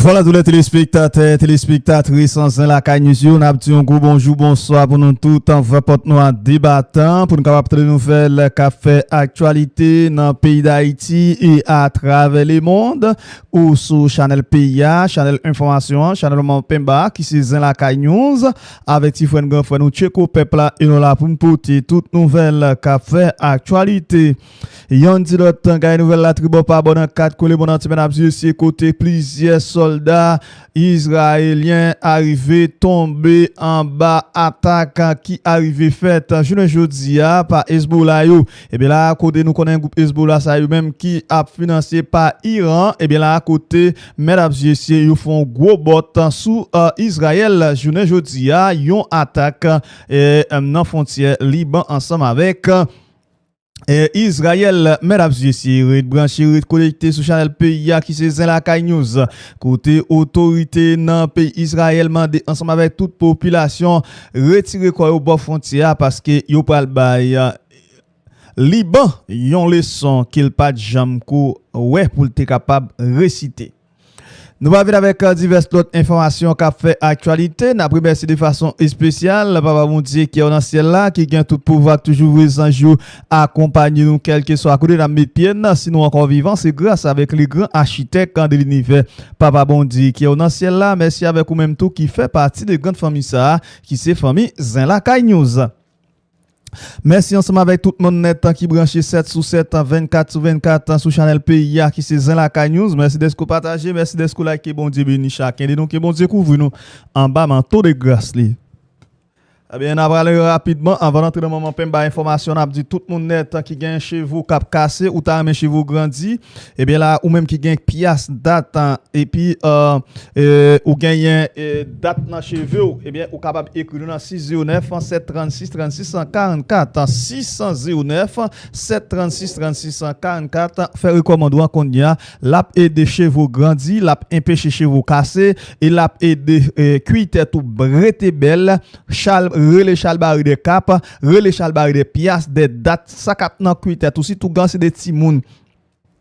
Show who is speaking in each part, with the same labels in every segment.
Speaker 1: Voilà tous les téléspectateurs, téléspectatrices en la cagne on a dit un gros bonjour, bonsoir pour nous tout en fait porte nous en débattant pour nous capable de nouvelles café actualité dans le pays d'Haïti et à travers le monde ou sur Channel PIA, Channel Information, Channel Pemba qui c'est la cagne news avec Tifren grand frère nous Tcheko peuple et nous là pour nous porter toute nouvelle café actualité. Yon dit l'autre temps gagne nouvelle la tribu pas bon 4 collé bon mesdames et messieurs côté plusieurs soldats israéliens arrivés tombés en bas attaque qui arrivé faite jeudi par Hezbollah yo et bien là à côté nous connaissons un groupe Hezbollah ça eux même qui a financé par Iran et bien là à côté mesdames et messieurs ils font gros bot sous Israël jeudi yon attaque dans frontière Liban ensemble avec Israël, mesdames et messieurs, branché, connecté sur Channel PIA qui c'est la Kai News. Côté autorité dans pays Israël, mandé ensemble avec toute population, retirer quoi au bord frontière parce que yo pral bay Liban, yon leçon qu'il pas de jam ko ouais pour être capable réciter. Nous allons venir avec diverses autres informations qu'a fait actualité. Nous remercie de façon spéciale Papa mon Dieu qui est dans ciel là, qui gagne tout pouvoir toujours un jour accompagner nous quel que soit à côté de mes pieds. Sinon encore vivant, c'est grâce avec les grands architectes de l'univers. Papa bon Dieu qui est dans ciel là, merci avec vous même tout qui fait partie de grande famille ça, qui c'est famille Zinla Kai News. Merci ensemble avec tout le monde net qui branché 7 sur 7, 24 sur 24 sur Channel PIA qui c'est Zinla Kai News. Merci d'être partagé, merci d'être liké, bon Dieu béni chacun. Et donc bon Dieu couvre nous en bas manteau de grâce li. Eh bien, on va aller rapidement avant d'entrer dans le moment Pemba information, on a dit tout le monde net qui gagne chez vous cap cassé ou ta chez vous grandi. Eh bien là ou même qui gagne pièce date et puis ou gagne date dans chez vous, eh bien ou capable écrire dans 609 736 36 144 609 736 36 144 faire recommandement qu'on y a l'a aider chez vous grandi, l'a empêcher chez vous casser et l'a aider cuite tout brete belle relé chalbari de cap, relé chalbari de pièces, des dates, ça cap nan cuite tout si tout gans c'est des timoun.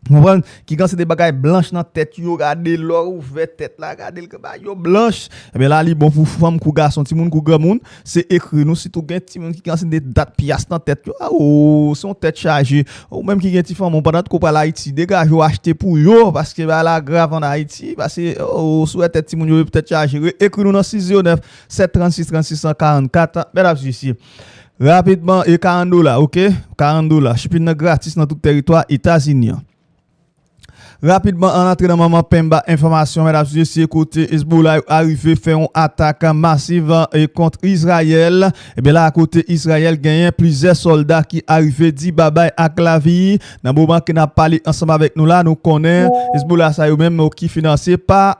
Speaker 1: Comprendre qui gans c'est des bagailles blanches dans tête yo, regarder l'or ouvert tête là, regarder le ba yo blanche. Et bien là li bon pour femme kou garçon timoun kou grand moun, c'est écrit nous si tout gen timoun qui gans c'est des dates pièces dans tête yo. Oh, son tête chargée. Ou même qui gen ti femme pendant qu'on parle Haïti, dégage yo acheter pour yo parce que bah la grave en Haïti parce que souhait tête timoun yo peut-être chargé. Écrit nous dans 609 736 36 144 mesdames et messieurs. Rapidement et $40, OK? $40 shipping gratis dans tout territoire États-Unis. Rapidement, en entrée dans Maman Pemba, information, mesdames et messieurs, côté Hezbollah arrivé faire une attaque massive contre Israël. Et bien là, à côté Israël, gagne plusieurs soldats qui arrivent dit bye bye à la vie. Dans le moment qu'on a parlé ensemble avec nous là, nous connaissons Hezbollah, ça y même qui financé par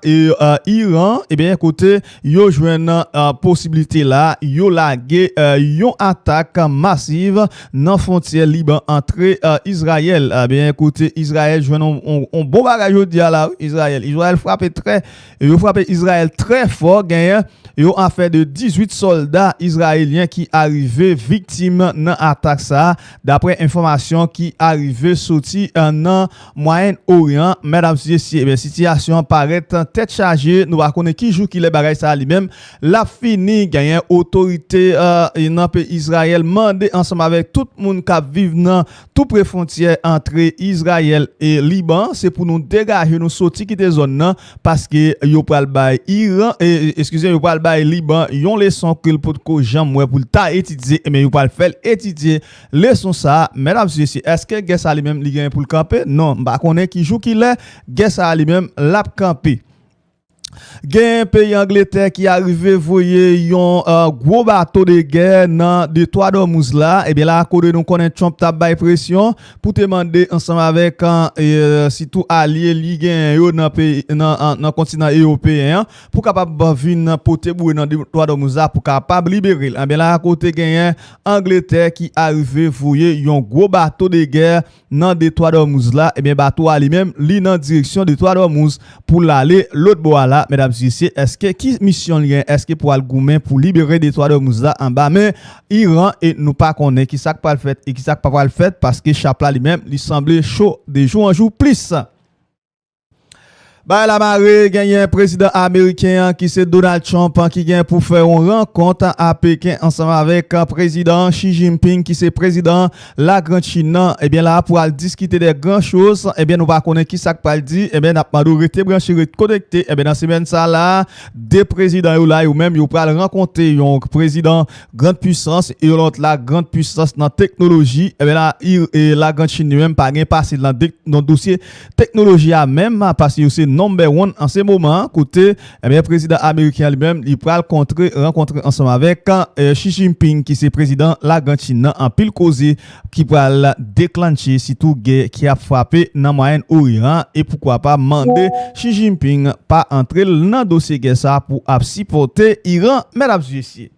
Speaker 1: Iran. Et bien, côté, yo joine possibilité là, yo lagué, yon attaque massive dans frontière Liban entre Israël. Eh bien, côté Israël, joine on bon bagage dit là Israël frappe Israël très fort gagne yo en fait de 18 soldats israéliens qui arrivaient victimes dans attaque ça d'après information qui arrivait sorti dans Moyen-Orient. Mesdames et messieurs, bien situation paraît tête chargée, nous va connaître qui joue qui les bagages ça lui-même la fini gagne autorité dans pays Israël mandé ensemble avec tout le monde qui vivent dans tout près frontière entre Israël et Liban, c'est pour nous dégager nous sortir quitter zone là parce que yo pral bay Iran excusez yo pral bay Liban yon leçon que pour ko jamwe pour ta étudier mais yo pral faire étudier leçon ça mesdames et messieurs. Est-ce que guess ça lui même li gagne pour le camper? Non, ba connaît qui joue qui l'est guess ça lui même l'a camper. Gen pays Angleterre qui arrivé voyer yon gros bateau de guerre dans détroit d'Ormuz là et bien là à côté nous connaît Trump t'a bay pression pour demander ensemble avec si tout allié li gen yo dans pays dans continent européen pour capable venir porter boué dans détroit d'Ormuz pour capable libérer. Et bien là à côté gen Angleterre qui arrivé voyer yon gros bateau de guerre dans détroit d'Ormuz là et bien bateau a lui-même li dans direction détroit d'Ormuz pour l'aller l'autre bois là. Mesdames et messieurs, est-ce que qui mission lien est-ce que pour al goumen pour libérer détroit d'Ormuz là en bas mais Iran et nous pas connaît qui ça pas le fait et qui ça pas le fait parce que chapla lui-même il semblait chaud de jour en jour plus. Bah la marée gagne un président américain qui c'est Donald Trump qui gagne pour faire une rencontre à Pékin ensemble avec président Xi Jinping qui c'est président la grande Chine. Eh bien là pour discuter des grandes choses, eh bien nous va connaître qui ça va dire, eh bien n'a pas de rester branché connecté. Eh bien dans semaine ça là des présidents là ou même ils pour rencontrer un président grande puissance et l'autre la grande puissance dans technologie. Eh bien là la grande Chine même pas gain passé dans dossier technologie à même parce que c'est number one en ce moment. Côté, eh bien, président américain lui-même, il va rencontrer ensemble avec Xi Jinping, qui c'est président la grande Chine, en pile causé, qui va déclencher surtout guerre qui a frappé dans le Moyen-Orient et pourquoi pas demander Xi Jinping pas entrer dans le dossier guerre ça pour supporter Iran, mesdames et messieurs.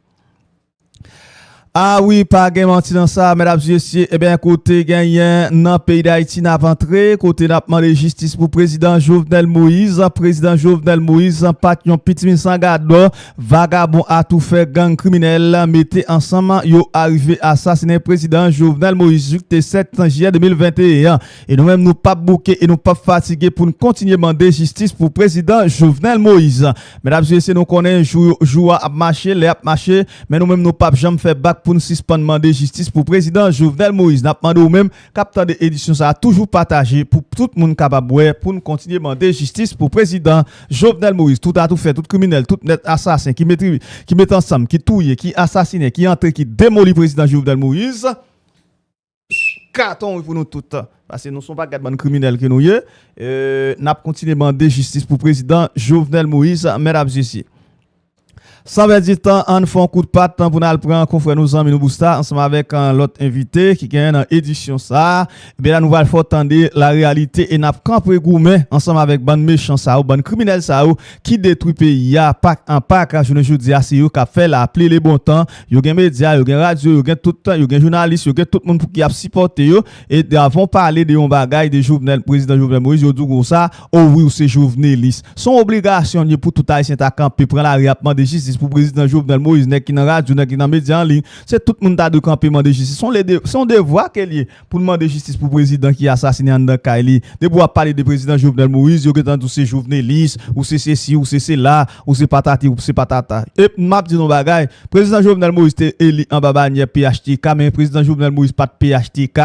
Speaker 1: Ah oui, pas gain menti dans ça, mesdames et messieurs. Eh bien, côté gagnant dans le pays d'Haïti n'a pas entré, côté n'a demandé justice pour président Jovenel Moïse. Président Jovenel Moïse, pas yon petit sans garde, vagabond a tout fait, gang criminel, mettez ensemble, yo arrivé assassiner président Jovenel Moïse, le 7 juillet 2021. Et nous-mêmes, nous pas bouqués et nous pas fatigués pour nous continuer à demander justice pour président Jovenel Moïse. Mesdames et messieurs, nous connaissons jour à marcher, les à marcher, mais nous-mêmes, nous pas jamais fait bac pour nous suspendre demander justice pour président Jovenel Moïse. N'a demandé ou même capteur de édition ça a toujours partagé pour tout le monde capable pour nous continuer demander justice pour président Jovenel Moïse. Tout a tout fait, tout criminel, tout net assassin qui met ensemble, qui touille, qui assassine, qui entre, qui démolit président Jovenel Moïse. Carton pour nous tout parce que nous ne sommes pas des criminels que nous y n'a continué demander justice pour président Jovenel Moïse, mesdames et messieurs. Sans perdre du temps, on fait un coup de patte pour nous prendre confrère nous amis nous boosta ensemble avec l'autre invité qui gagne dans édition ça. Bien là nous va faire entendre la réalité et n'a campé gourmet ensemble avec bande méchant ça ou bande criminel ça ou qui détruit pays a pack en pack je ne dis à c'est eux qui a fait la appeler les bons temps, yo gen média, yo gen radio, yo gen tout temps, yo gen journaliste, yo gen tout le monde pour qui a supporté yo et avant parler de un bagage de Jovenel président Jovenel Moïse yo dit comme ça oh oui c'est joveneliste. Son obligation pour tout haïtien ta camper prendre la réapement de justice pour président Jovenel Moïse nek qui dans radio nek qui dans média en ligne c'est tout le monde ta de campement de justice son devoir qu'elle est pour demander justice pour président qui assassiné en dans Kaili de pouvoir parler de président Jovenel Moïse yo dans tous ces jovenelistes ou c'est ceci ou c'est là ou c'est patati ou c'est patata et m'a dit non bagay président Jovenel Moïse était élu en babanière PHTK mais président Jovenel Moïse pas de PHTK.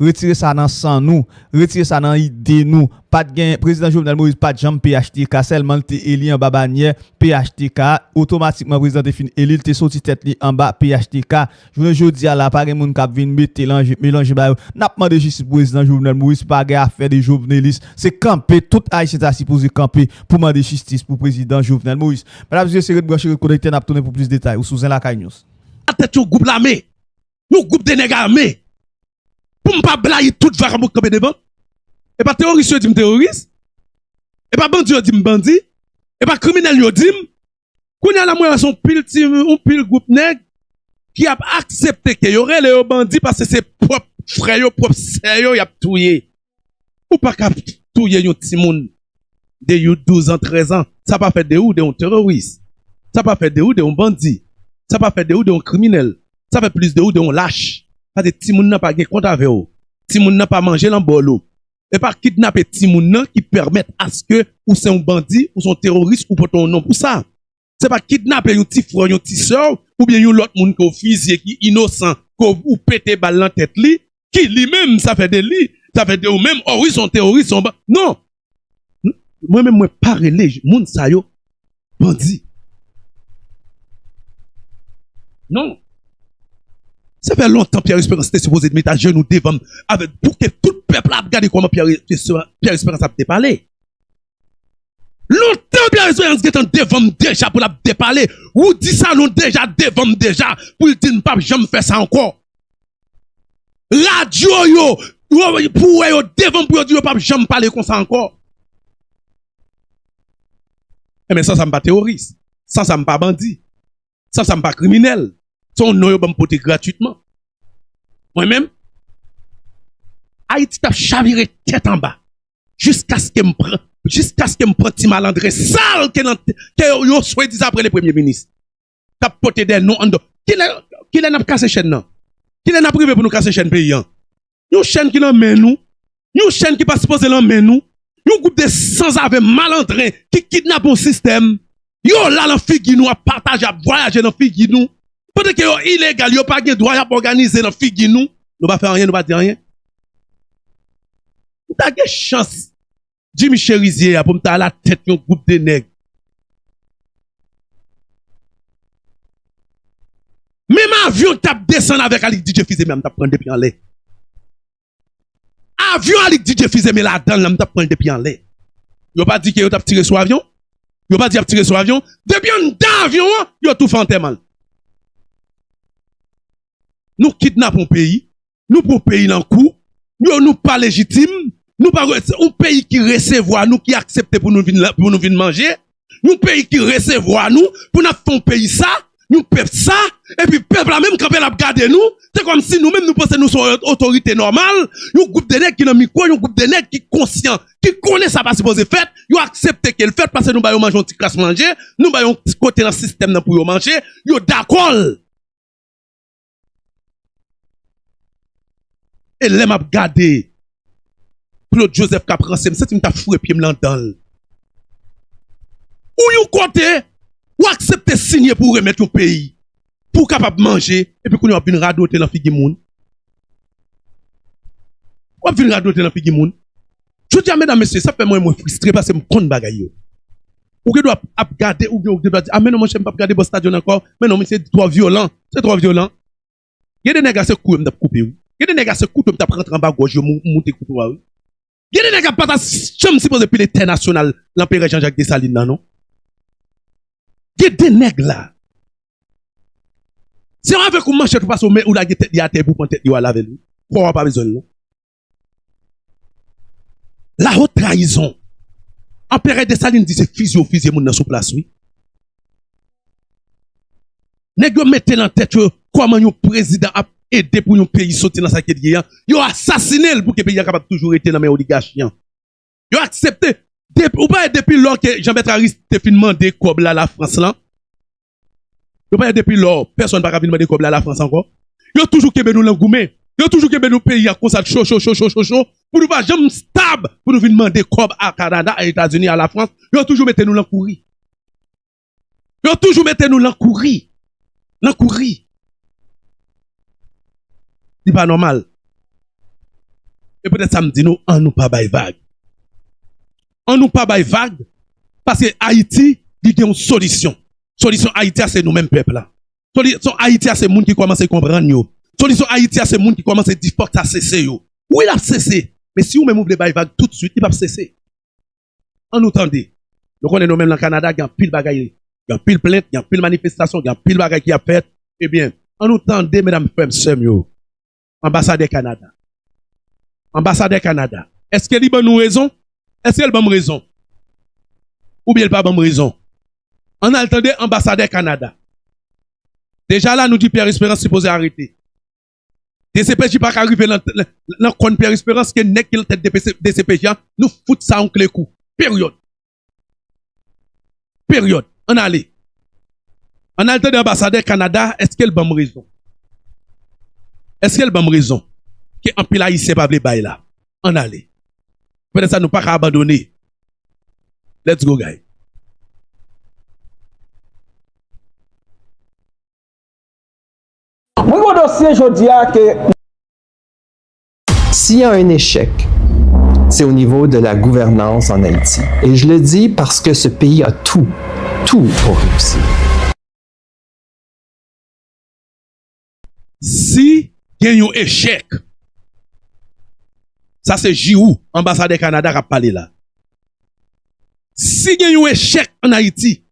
Speaker 1: Retirer ça dans sang nous, retirer ça dans idée nous, pas de gain président Jovenel Moïse pas de jambe PHTK seulement t'es élu en bas bannière PHTK automatiquement président te fin élu t'es sorti tête li en bas PHTK je dis à la pas moun k'ap vinn mettre mélanger ba n'a pas demandé justice président Jovenel Moïse pas gain affaire des jovenelistes c'est camper tout haïtien ta supposé camper pour demander justice pour président Jovenel Moïse mesdames et messieurs c'est brancher connecter n'a tourner pour plus de détails ou sous la Caille News
Speaker 2: tête au groupe l'armée nous groupe de nèg armés pour ne pas blayer tout vagabond camper devant. Et pas terroriste dit terroriste. Et pas bandit dit bandit. Et pas criminel dit. Qu'on y a la moyen son pile groupe nèg qui a accepté que y aurait les bandits parce que c'est propre frère propre sœur y a touyer. Ou pas cap touyer yon petit monde de 12 ans 13 ans. Ça pas fait de ou de un terroriste. Ça pas fait de ou de un bandit. Ça pas fait de ou de un criminel. Ça fait plus de ou de un lâche. Parce que ti moun n'a pas gen compte avec ou. Ti moun n'a pas mangé l'embolo. Et pas kidnapper ti moun qui permettent à ce que ou c'est un bandit ou son terroriste ou pour ton nom pour ça. C'est pas kidnapper un petit frère, un petit soeur ou bien un l'autre moun qui fusillé qui innocent ou pété balle dans tête li qui lui-même ça fait de lui, ça fait de ou même oh oui son terroriste son non. Moi même moi parler moun sa yo bandit. Non. Ça fait longtemps Pierre Espérance était supposé de mettre à genoux devant avec pour que tout le peuple a regardé comment Pierre Espérance a parlé. Longtemps Pierre Espérance était devant déjà pour la déparler. Ou dit ça non déjà devant déjà pour dire ne pas jamais faire ça encore. Radio yo pour yo devant pour dire pas jamais parler comme ça encore. Mais ça me pas terroriste. Ça me pas bandit. Ça me pas criminel. Son nom yo m'pote gratuitement. Moi-même, Haïti t'a chaviré tête en bas. Jusqu'à ce que me prend ti malandré sale que yo souhaite dire après le premier ministre. T'a porté des noms en dos. Qui n'a cassé chaîne non? Qui n'a privé pour nous casser chaîne pays? Une chaîne qui n'a main nous. Une chaîne qui pas supposé l'en main nous. Un groupe de sans-avec malandrins qui kidnappent un système. Yo là, dans figue nous, à partager, à voyager dans figue nous. Pendant que yo illégal, yo pas de droit à organiser dans figue nous. Nous pas faire rien, nous pas dire rien. Nous avons chance. Jimmy Cherizier, pour me à la tête d'un groupe de nègres. Même avion tap descend avec Alik DJ Fizé, même tap prendre des pieds en l'air. Avion Alik DJ Fizé, mais là-dedans, là, tap prendre des pieds en l'air. Yo pas dit que yo tap tiré sur avion. Yo pas dit tap tiré sur avion. Depuis un avion, yo tout fait mal. Nous kidnappons un pays. Nous pour pays dans le coup. Nous pas légitime. Nous pas un pays qui recevoir nous, qui accepte pour nous venir manger. Nous pays qui recevoir nous, pour nous faire un pays ça. Nous peuple ça, et puis peuple là même quand elle a gardé nous, c'est comme si nous-mêmes nous pensons nous sommes autorité normale, un groupe de nègres qui dans micro, un groupe de nègres qui conscient, qui connaît ça pas supposé faire, ils acceptent qu'elle fait parce que nous baillons manger un petit classe manger, nous baillons un petit côté dans le système pour manger, yo d'accord. Et là m'a gardé Claude Joseph Caprançé, c'est une t'a foué pied m'l'entend. Ou yon côté ou accepter signer pour remettre au pays, pour capable manger, et puis qu'on a une radoter dans figue moun. Ou une radoter dans figue moun. Je dis à mesdames, messieurs, ça fait moi frustré parce que je compte bagaille. Ou que doit garder, ou que doit dire, ah mais non, moi je ne pas garder le stadion encore, mais non, mais c'est trop violent, c'est trop violent. Il y a des nègres qui se coupent, m't'a coupé. Il y a des nègres qui se coupent, m't'a rentrer en bas gauche, monter couper. Il y a des nègres qui pas ta chambre supposé depuis l'international, l'empereur Jean-Jacques Dessalines, non? Il y a des nègres là. Si on avait comment manchette ou pas ou la tête à terre pour prendre tête à laver lui. Pourquoi pas besoin là? La haute trahison. Empereur Dessalines dit c'est physio moun dans sous place oui. Nègre mettez dans tête comment un président a aidé pour un pays sortir dans sa quête guerre. Yo assassiné pour que le pays capable toujours être dans mes oligarchies. Yo accepté ou pas depuis lors que Jean-Bertrand Aristide te fin demandé comme la France là. Yo pas depuis lors personne pas demander comme la France encore. Yo toujours que nous l'engoumé. Yo toujours que nous pays à comme ça chaud pour nous pas jamais stable pour nous venir demander comme à Canada, à États-Unis, à la France. Yo toujours mettez nous l'encourir. Yo toujours mettez nous l'encourir. L'encourir. C'est pas normal. Et peut-être ça me dit nous en nous pas bail vague. On nous pas bail vague parce que Haïti il y a une solution. Solution Haïti c'est nous mêmes peuple là. Solution Haïti c'est monde qui commence à comprendre yo. Solution Haïti c'est monde qui commence à dire faut que ça cesse yo. Oui il a cessé. Mais si vous même ouvrez bail vague tout de suite, il va cesser. On nous tendez. Nous connaissons nous même dans le Canada, il y a pile bagaille, il y a pile plainte, il y a pile manifestation, il y a pile bagaille qui a fait. Eh bien, on nous tendez mesdames et frères yo. Ambassadeur Canada. Ambassadeur Canada. Est-ce qu'elle a nous raison? Est-ce qu'elle a raison? Ou bien elle n'a pas raison? On a entendu ambassadeur Canada. Déjà là, nous dit Pierre Espérance supposé arrêter. DCPJ pas arriver dans le compte Pierre Espérance qui n'est que tête DCPJ, nous fout ça en clé coup. Période. Période. On allait. On a entendu ambassadeur Canada, est-ce qu'elle a raison? Est-ce qu'elle a raison? Que en pile haïtien pas vle bail là. On allait. Peut-être ça nous pas abandonner. Let's go guys.
Speaker 3: Mon dossier, je dis que
Speaker 4: s'il y a un échec, c'est au niveau de la gouvernance en Haïti. Et je le dis parce que ce pays a tout pour réussir.
Speaker 2: Si il y a un échec, ça c'est Jirou, ambassadeur Canada, qui a parlé là. Si il y a un échec en Haïti,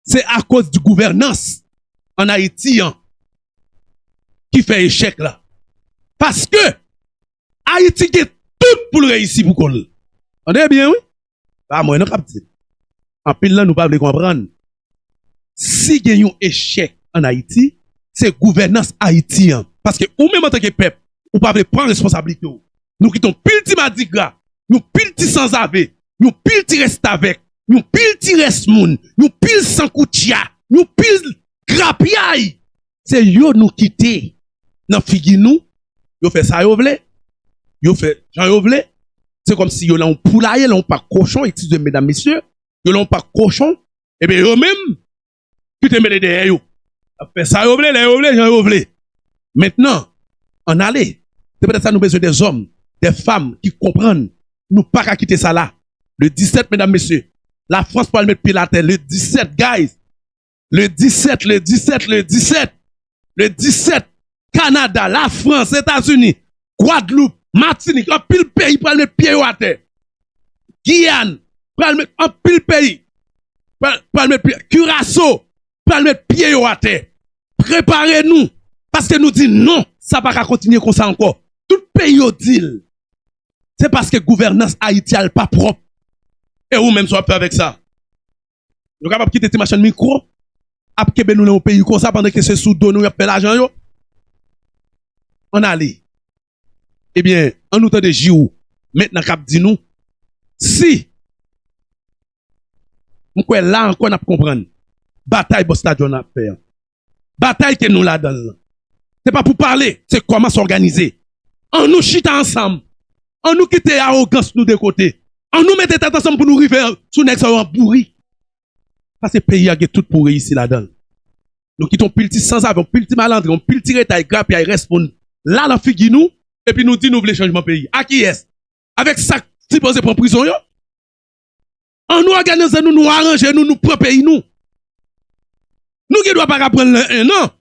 Speaker 2: c'est à cause de gouvernance en Haïti qui fait échec là. Parce que Haïti a tout pour réussir pour qu'on. On est bien, oui? Ah, moi, non, capté. En pile là, nous ne pouvons pas comprendre. Si il y a un échec en Haïti, c'est gouvernance haïtienne. Parce que, ou même en tant que peuple, ou pas prendre responsabilité. Nous quittons pile ti madigra, nous pile ti sans ave, nous pile ti reste avec, nous pile ti reste moun, nous pile sans koutia, nous pile grapiaille. C'est yo nous quitter. Dans figi nous, yo fait ça yo vle, yo fait Jean yo vle, c'est comme si yo là on poulailler, là on pas cochon, excusez mesdames, messieurs, yo là on pas cochon, et bien eux même, qui te mettent derrière yo. Fait ça, yo vle, yo vle. Maintenant, on allait. C'est peut-être ça nous besoin des hommes, des femmes qui comprennent. Nous pas qu'à quitter ça là. Le 17, mesdames, messieurs. La France peut le mettre pied la terre. Le 17, guys. Le 17. Le 17, Canada, la France, États-Unis, Guadeloupe, Martinique, un pile pays pour le mettre pied à terre. Guyane, pour le mettre un pile pays. Pour le mettre pied. Curaçao, pour le mettre pied à terre. Préparez-nous. Parce que nous disons non, ça va pas continuer comme ça encore. Tout pays au deal. C'est parce que gouvernance haïtienne n'est pas propre. Et vous même soit peur avec ça. Nous sommes capables de quitter tes machines micro. Après que nous dans pays comme ça pendant que c'est sous dos nous fait l'argent yo. On allait. Eh bien, en nous temps de JO, maintenant cap dit nous si nous quoi là encore n'a comprendre. Bataille pour stadion à faire. Bataille que nous la donne. C'est pas pour parler, c'est comment s'organiser. On nous chita ensemble. On nous quitte arrogance nous de côté. On nous mette tête ensemble pour nous arriver sous nex en pourri. Parce que le pays a tout pourri ici là-dedans. Nous quittons pilti sans avion, pilti malandre, on pilti retail grap, il répond là la figure nous et puis nous dit nous voulons changement pays. À qui est-ce? Avec ça supposé pour prison yo. On nous organise nous arranger nous prend pays nous. Nous qui doit pas prendre un an.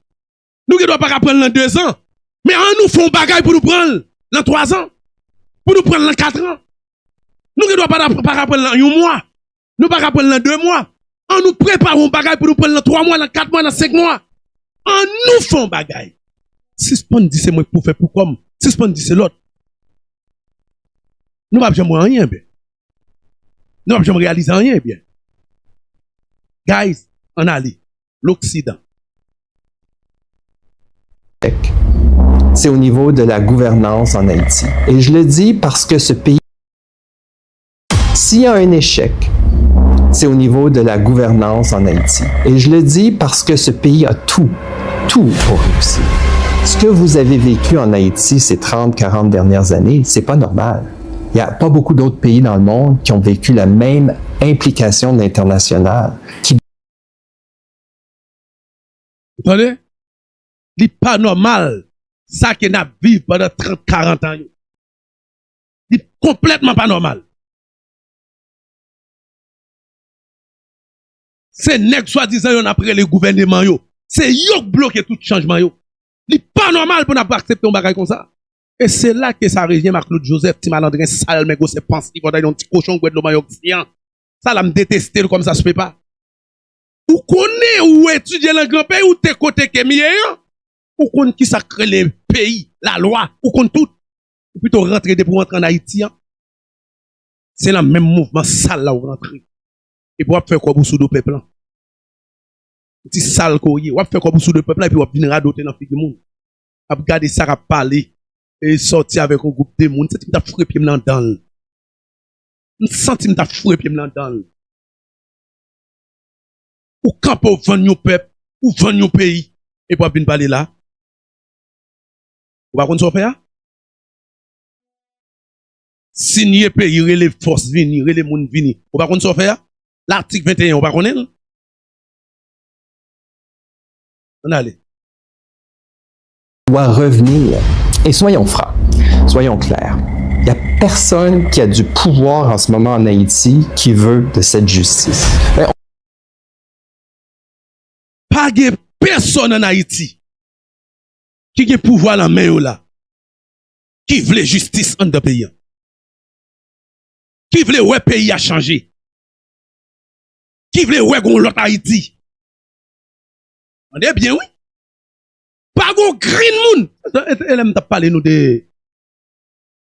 Speaker 2: Nous qui doit pas prendre 2 ans. Mais on nous font bagaille pour nous prendre dans 3 ans. Pour nous prendre dans 4 ans. Nous qui doit pas prendre dans 1 mois. Nous pas prendre dans 2 mois. On nous prépare un bagaille pour nous prendre dans 3 mois, dans 4 mois, dans 5 mois. On nous font bagaille. Suspend dit c'est moi pour faire pour comme. Suspend dit c'est l'autre. Nous pas jamais rien bien. Nous pas jamais réaliser rien bien. Guys, on allait. L'Occident.
Speaker 4: C'est au niveau de la gouvernance en Haïti. Et je le dis parce que ce pays, s'il y a un échec, c'est au niveau de la gouvernance en Haïti. Et je le dis parce que ce pays a tout pour réussir. Ce que vous avez vécu en Haïti ces 30, 40 dernières années, c'est pas normal. Il n'y a pas beaucoup d'autres pays dans le monde qui ont vécu la même implication de l'international.
Speaker 2: Attendez? Ce n'est pas normal. Ça qui n'a vécu pendant 30, 40 ans. C'est complètement pas normal. C'est nèg soi-disant yon après les gouvernements yo. C'est yo qui bloqué tout changement yo. Ce n'est pas normal pour n'a pas accepter un bagage comme ça. Et c'est là que ça revient à Claude Joseph, petit malandrin sale, mais c'est pensé qu'il va un petit cochon gouvernement yo. Ça l'a me détester comme ça se fait pas. Ou connaît ou étudier dans grand pays ou t'es côté que mieux. Ou connaît qui ça crée les pays, la loi, ou connaît tout. Ou plutôt rentrer pour rentrer en Haïti. C'est le même mouvement sale là où rentrer. Et pour faire quoi pour sous le peuple là. Petit sale courrier, ou faire quoi pour sous le peuple là et puis on venir radoter dans figure monde. A regarder ça a parler et sortir avec un groupe de monde, c'est t'a frapper pied dans. Un sentiment t'a frapper pied dans. Ou quand pour vendre nos peuple, ou vendre nos pays et pour venir parler là. Ou pas qu'on soit fait là? Signer pays, relève force venir, relève monde venir. Ou pas qu'on soit fait là? L'article 21, on va connaître. On allait.
Speaker 4: Doit revenir. Et soyons francs, soyons clairs. Il n'y a personne qui a du pouvoir en ce moment en Haïti qui veut de cette justice.
Speaker 2: Pas de personne en Haïti qui a pouvoir dans la main là, qui veut justice en deux pays. Qui veut ouais pays a changé. Qui veut ouais gon l'autre Haïti. On est bien oui. Pas gon green moon. Elle aime t'a parler nous de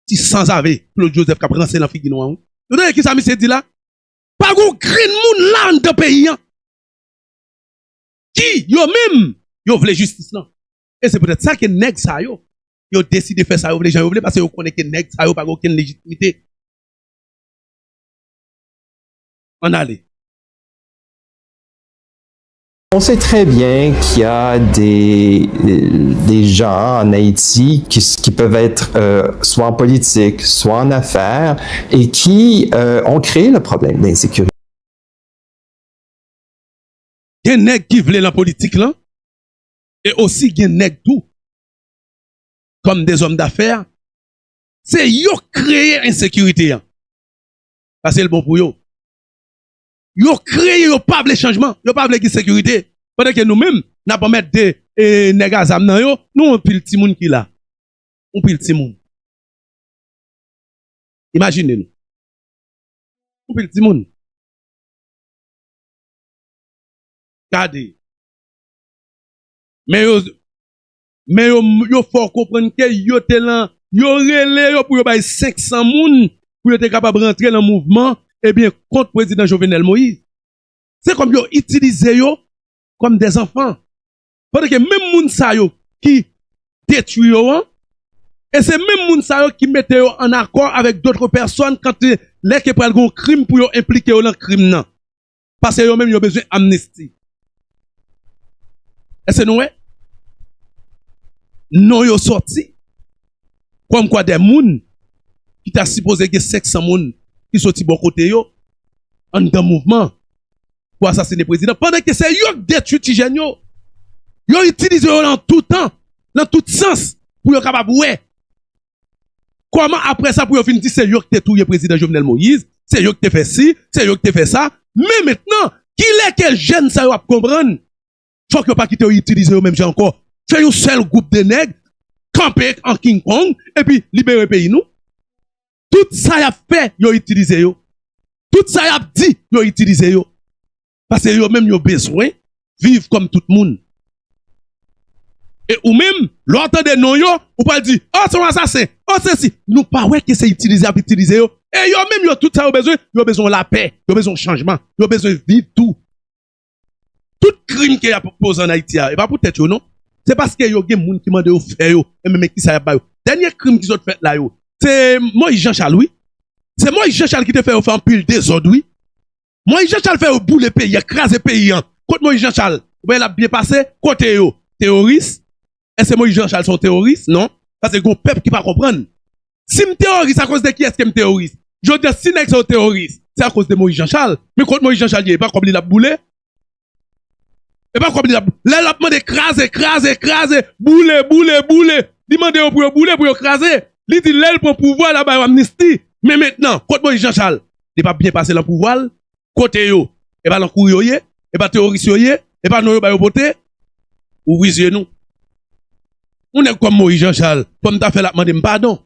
Speaker 2: si sans ave Claude Joseph qui a pris dans figure noire. Vous savez qui ça monsieur dit là? Pas gon green moon là en deux pays. Qui yo même yo veut justice là. Et c'est peut-être ça que nèg ça yo décidé de faire ça yo les gens yo veulent parce que yo connaît que nèg ça yo pas aucune légitimité. On allait.
Speaker 4: On sait très bien qu'il y a des gens en Haïti qui peuvent être soit en politique, soit en affaires, et qui ont créé le problème d'insécurité.
Speaker 2: Il y a des nègres qui veulent la politique là, et aussi il y a des nègres tout, comme des hommes d'affaires. C'est eux qui créent l'insécurité. Parce que c'est le bon pour eux. Yo créé, yo pas le changement, yo pas le sécurité. Pendant que nous-mêmes, n'a pas mettre des nègres azam nan yo, nous on pile ti moun qui là. On pile ti moun. Imaginez-nous. On pile ti moun. Regardez. Mais yo faut comprendre que yo te lan, yo relé yo pour yo bay 500 moun pour yo te capable rentrer dans le mouvement. Eh bien, contre le président Jovenel Moïse. C'est comme yo utilisé yo comme des enfants. Parce que même moun sa yo qui détruit yo, hein, et c'est même moun sa yo qui mette yo en accord avec d'autres personnes quand les qui prennent un crime pour yo impliquer yo dans le crime nan. Parce que yo même yo besoin d'amnistie. Et c'est nous, non yo sorti comme quoi des moun qui t'a supposé que 500 moun qui sorti bon côté yo en dans mouvement pour assassiner le président pendant que c'est yo qui détruit ti jeune yo. Yo utilise yo dans tout temps, dans tout sens pour yo capable ouais. Comment après ça pour yo fin dire c'est yo qui détruit le président Jovenel Moïse, c'est yo qui te fait ci, c'est yo qui te fait ça, mais maintenant qui est que jeune ça yo a comprendre. Faut que pas quitter utiliser yo même encore. Fait un seul groupe de nègres camper en King Kong et puis libérer le pays nous. Tout ça y a fait, yo utilisé yo. Tout ça y a dit, yo utilisé yo. Parce que yo même yo besoin vivre comme tout le monde. Et ou même, l'autre de non yo, ou pas dire, oh c'est un assassin, oh c'est si. Nous pas ouais que c'est utilisé à utiliser yo. Et yo même yo tout ça yo besoin la paix, yo besoin changement, yo besoin vivre tout. Tout crime qu'il y a posé en Haïti, et pas pour tête yo non. C'est parce que yo gen moun qui mande yo faire yo, et même qui ça y a pas yo. Dernier crime qu'ils ont fait là yo. C'est Moïse Jean-Charles, oui. C'est Moïse Jean-Charles qui te fait faire un pile désordre, oui. Moïse Jean-Charles fait au bout le pays, écraser le pays. Côté Moïse Jean-Charles, il a bien passé, côté yo, terroriste. Est-ce que Moïse Jean-Charles sont terroristes? Non. Parce que le peuple qui va comprendre. Si je terroriste, à cause de qui est-ce que je terroriste? Je dis, si je suis terroriste, c'est à cause de Moïse Jean-Charles. Mais contre Moïse Jean-Charles, il n'est pas comme il a boulé. Il n'est pas comme il a boulé. Là, il a demandé écraser, bouler. Il demande pour bouler, pour écraser. Il dit, là, pour pouvoir, là-bas, amnistie. Mais maintenant, contre Moïse Jean-Charles, il n'est pas bien passé dans le pouvoir. Côté yo, et pas l'encour yo, et pas terroriste yo, et pas nous yo ba yo poté, ou visez nous. On est comme Moïse Jean-Charles, comme t'as fait la demande pardon.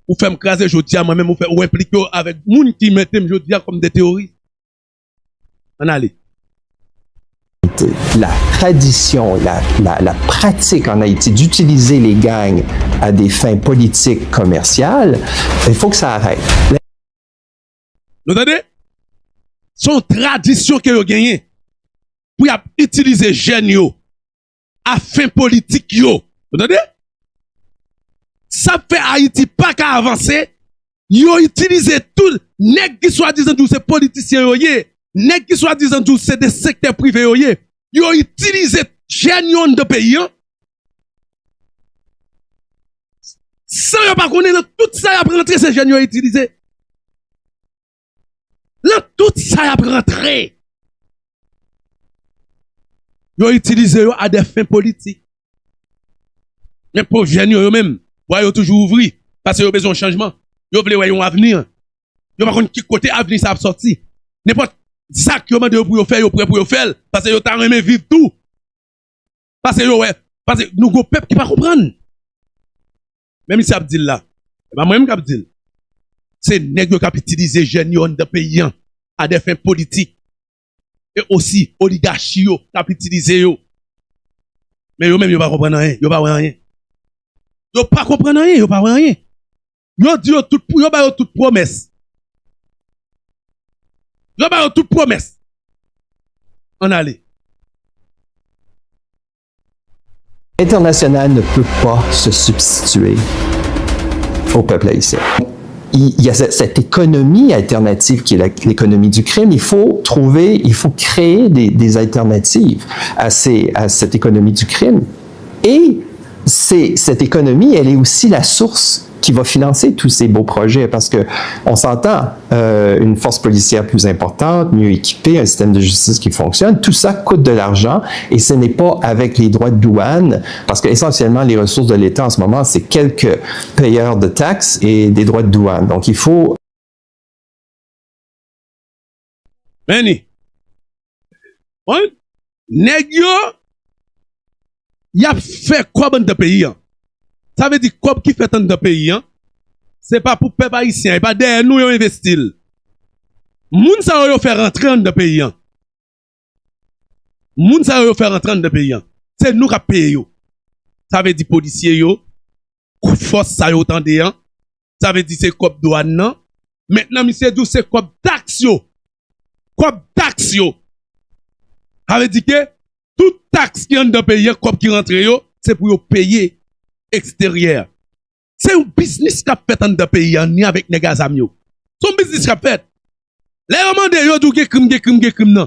Speaker 2: Ou fait m'craser jodia moi-même, ou impliquer avec moun qui mettent jodia comme des terroristes. On allez.
Speaker 4: La tradition, la pratique en Haïti d'utiliser les gangs à des fins politiques commerciales, il faut que ça arrête.
Speaker 2: Vous entendez? Son tradition que vous gagnez pour utiliser jeunes yo à fin politique yo. Vous entendez? Ça fait Haïti pas qu'à avancer. Yo utilisé tout nèg qui soit disant tous ces politiciens yo yé, nèg qui soit disant tous c'est des secteurs privés yo yé. Yo utilisé jeunes yo de pays. Sans yo pas connaître tout ça y a rentré ces jeunes yo utilisé. Là, tout ça y a rentré. Yo utilisé yo à des fins politiques. Mais pour jeunes yo même, yo toujours ouvrir parce que yo besoin de changement. Yo vle un avenir. Yo pas connait qui côté avenir ça va sortir. N'importe ça que yo mande pour yo faire, yo prêt pour yo faire parce que yo t'a aimé vivre tout. Parce que yo parce que nous go peuple qui pas comprendre. Même si Abdil là, pas moi même qu'Abdil. C'est nèg yo qui utiliser jeunes yo de pays à des fins politiques et aussi oligarchie yo qui utiliser yo. Mais yo même yo pas comprendre rien, yo pas rien. Yo pas comprendre rien, yo pas rien. Yo dit yo tout yo ba yo toute promesse. Yo ba yo toute promesse. On allait.
Speaker 4: L'international ne peut pas se substituer au peuple haïtien. il y a cette économie alternative qui est l'économie du crime. Il faut créer des alternatives à cette économie du crime. Et cette économie, elle est aussi la source qui va financer tous ces beaux projets, parce que on s'entend, une force policière plus importante, mieux équipée, un système de justice qui fonctionne, tout ça coûte de l'argent, et ce n'est pas avec les droits de douane, parce que essentiellement les ressources de l'État en ce moment, c'est quelques payeurs de taxes et des droits de douane. Donc il faut...
Speaker 2: Benny, nèg yo, y a fait quoi dans le pays? Ça veut dire quoi qui fait dans le pays? C'est pas pour peuple haïtien, et pas derrière nous yo investir. Moun sa yo faire rentrer dans le pays. Moun sa yo faire rentrer dans le pays. C'est nous qui payons. Ça veut dire policiers yo, coup de force ça yo tande. Ça veut dire c'est cop douane nan. Maintenant monsieur dou c'est cop taxe yo. Cop taxe yo. Ça veut dire que toute taxe qui entre dans le pays, cop qui rentre yo, c'est pour yo payer extérieur. C'est un business qui a fait dans le pays, ni avec les gaz amio. C'est un business qui a fait. Les romans de yo dou ge crime non.